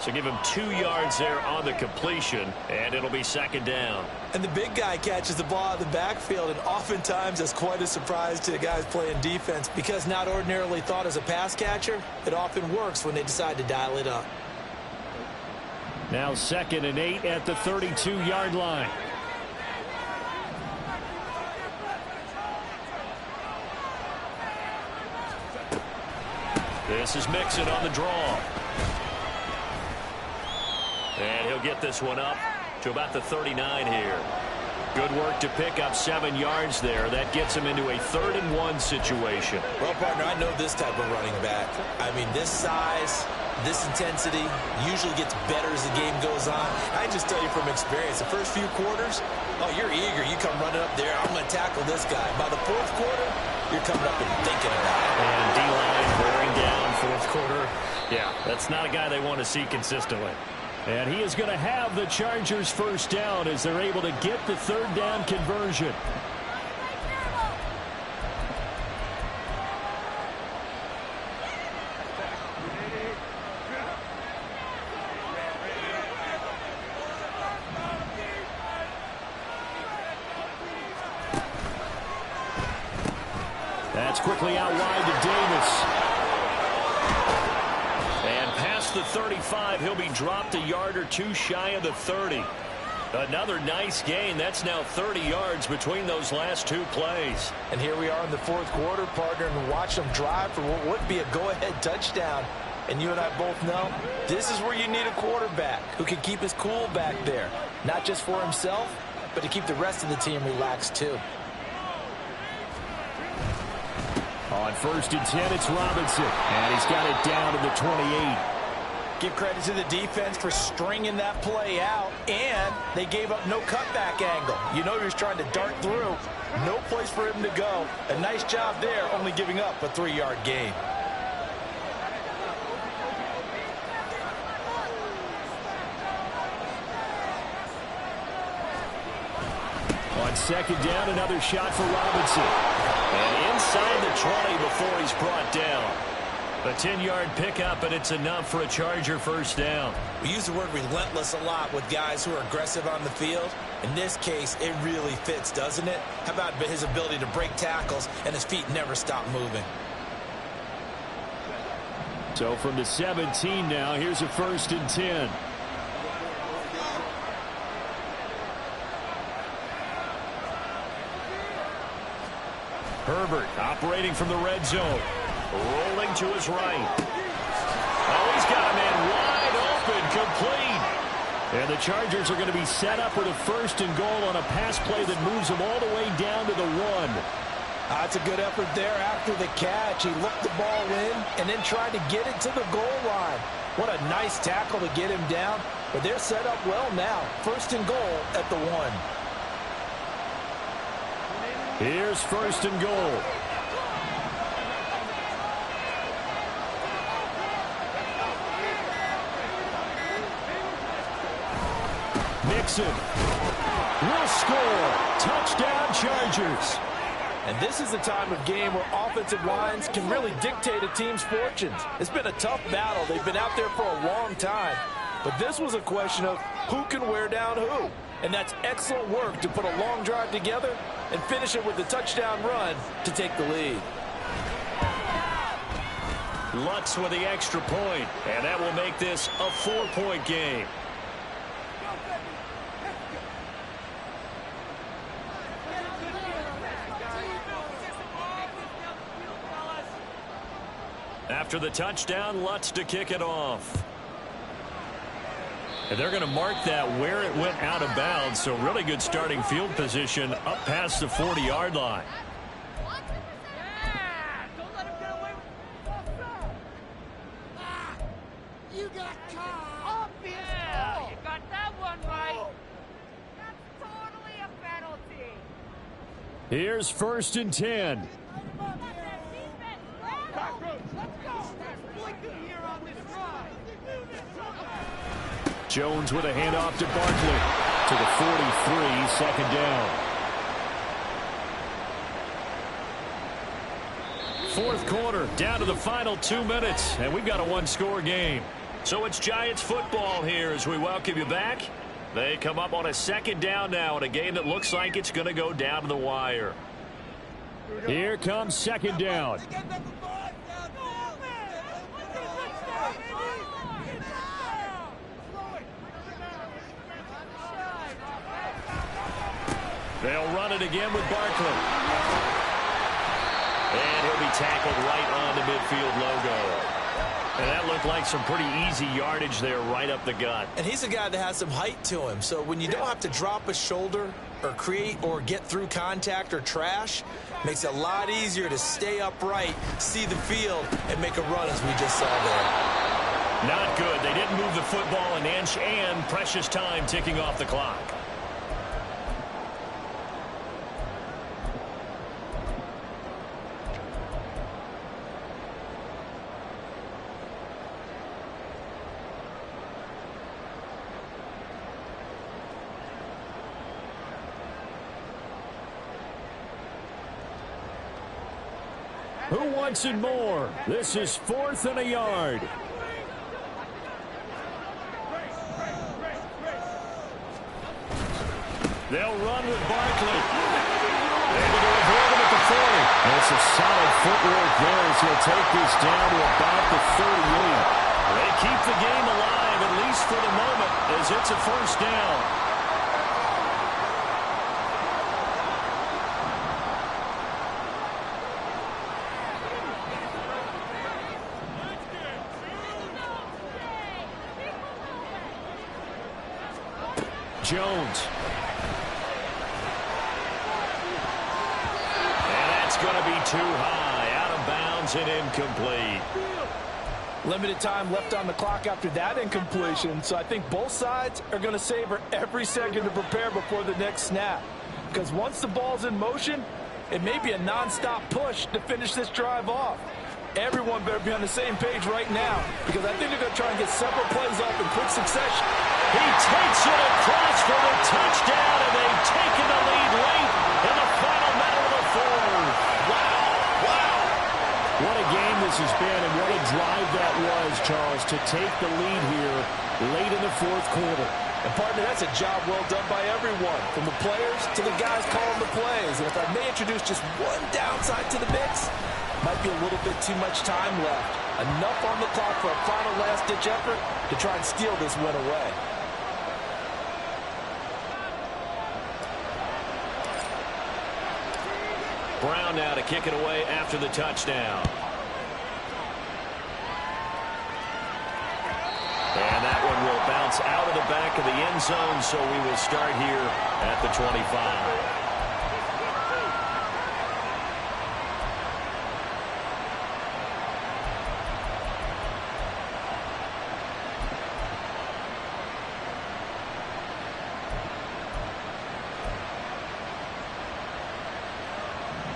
So give him 2 yards there on the completion, and it'll be second down. And the big guy catches the ball out of the backfield, and oftentimes that's quite a surprise to the guys playing defense because not ordinarily thought as a pass catcher, it often works when they decide to dial it up. Now 2nd and 8 at the 32-yard line. This is Mixon on the draw. And he'll get this one up to about the 39 here. Good work to pick up 7 yards there. That gets him into a 3rd and 1 situation. Well, partner, I know this type of running back. I mean, this size, this intensity usually gets better as the game goes on. I just tell you from experience, the first few quarters, oh, you're eager. You come running up there. I'm going to tackle this guy. By the 4th quarter, you're coming up and thinking about it. And D-line wearing down 4th quarter. Yeah, that's not a guy they want to see consistently. And he is going to have the Chargers first down as they're able to get the 3rd down conversion. That's quickly out wide to Davis. And past the 35, he'll be dropped a yard or 2 shy of the 30. Another nice gain. That's now 30 yards between those last 2 plays. And here we are in the 4th quarter, partner, and watch them drive for what would be a go-ahead touchdown. And you and I both know this is where you need a quarterback who can keep his cool back there. Not just for himself, but to keep the rest of the team relaxed too. On 1st and 10, it's Robinson. And he's got it down to the 28. Give credit to the defense for stringing that play out, and they gave up no cutback angle. You know he was trying to dart through. No place for him to go. A nice job there, only giving up a 3-yard gain. On 2nd down, another shot for Robinson. And inside the 20 before he's brought down. A 10-yard pickup, and it's enough for a Charger first down. We use the word relentless a lot with guys who are aggressive on the field. In this case, it really fits, doesn't it? How about his ability to break tackles and his feet never stop moving? So from the 17 now, here's a 1st and 10. Herbert operating from the red zone. Rolling to his right. Oh, he's got a man wide open, complete. And the Chargers are going to be set up with a 1st and goal on a pass play that moves them all the way down to the 1. That's a good effort there after the catch. He looked the ball in and then tried to get it to the goal line. What a nice tackle to get him down. But they're set up well now. 1st and goal at the 1. Here's 1st and goal. Mixon will score. Touchdown, Chargers. And this is the time of game where offensive lines can really dictate a team's fortunes. It's been a tough battle. They've been out there for a long time. But this was a question of who can wear down who. And that's excellent work to put a long drive together and finish it with a touchdown run to take the lead. Lutz with the extra point, and that will make this a 4-point game. After the touchdown, Lutz to kick it off. And they're going to mark that where it went out of bounds, so really good starting field position up past the 40-yard line. Here's 1st and 10. Jones with a handoff to Barkley to the 43, second down. 4th quarter, down to the final 2 minutes, and we've got a one-score game. So it's Giants football here as we welcome you back. They come up on a 2nd down now in a game that looks like it's going to go down to the wire. Here comes 2nd down. They'll run it again with Barkley. And he'll be tackled right on the midfield logo. And that looked like some pretty easy yardage there right up the gut. And he's a guy that has some height to him. So when you don't have to drop a shoulder or create or get through contact or trash, makes it a lot easier to stay upright, see the field, and make a run as we just saw there. Not good. They didn't move the football an inch, and precious time ticking off the clock. Who wants it more? This is 4th and a yard. They'll run with Barkley. Able to avoid him at the 40. That's a solid footwork there as he'll take this down to about the 38. They keep the game alive, at least for the moment, as it's a 1st down. Jones. And that's going to be too high. Out of bounds and incomplete. Limited time left on the clock after that incompletion, so I think both sides are going to savor every second to prepare before the next snap. Because once the ball's in motion, it may be a non-stop push to finish this drive off. Everyone better be on the same page right now, because I think they're going to try and get several plays off in quick succession. He takes it across for the touchdown, and they've taken the lead late in the final minute of the 4th. Wow, wow. What a game this has been, and what a drive that was, Charles, to take the lead here late in the 4th quarter. And, partner, that's a job well done by everyone, from the players to the guys calling the plays. And if I may introduce just one downside to the mix, might be a little bit too much time left. Enough on the clock for a final last-ditch effort to try and steal this win away. Brown now to kick it away after the touchdown. And that one will bounce out of the back of the end zone, so we will start here at the 25.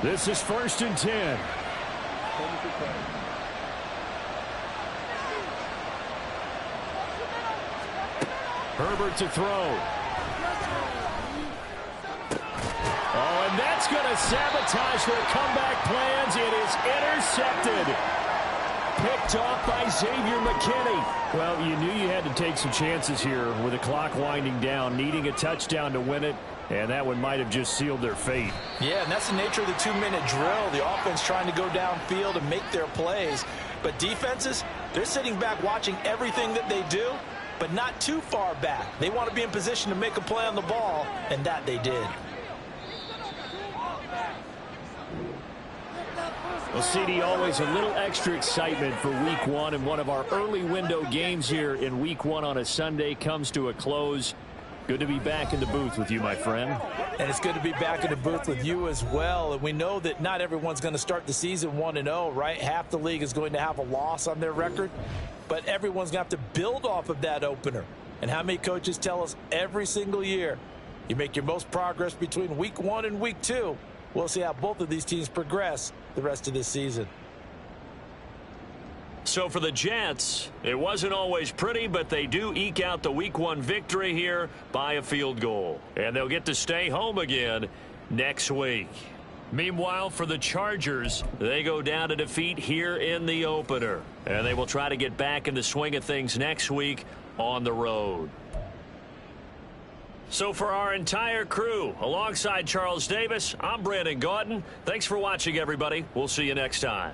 This is 1st and 10. Herbert to throw. Oh, and that's going to sabotage their comeback plans. It is intercepted. picked off by Xavier McKinney. Well, you knew you had to take some chances here with the clock winding down, needing a touchdown to win it, and that one might have just sealed their fate. Yeah, and that's the nature of the 2-minute drill. The offense trying to go downfield and make their plays. But defenses, they're sitting back watching everything that they do, but not too far back. They want to be in position to make a play on the ball, and that they did. Well, CD, always a little extra excitement for Week 1, and one of our early window games here in Week 1 on a Sunday comes to a close. Good to be back in the booth with you, my friend. And it's good to be back in the booth with you as well. And we know that not everyone's going to start the season 1-0, right? Half the league is going to have a loss on their record, but everyone's going to have to build off of that opener. And how many coaches tell us every single year, you make your most progress between Week 1 and Week 2. We'll see how both of these teams progress the rest of this season. So for the Jets, it wasn't always pretty, but they do eke out the Week 1 victory here by a field goal. And they'll get to stay home again next week. Meanwhile, for the Chargers, they go down to defeat here in the opener. And they will try to get back in the swing of things next week on the road. So for our entire crew, alongside Charles Davis, I'm Brandon Gaudin. Thanks for watching, everybody. We'll see you next time.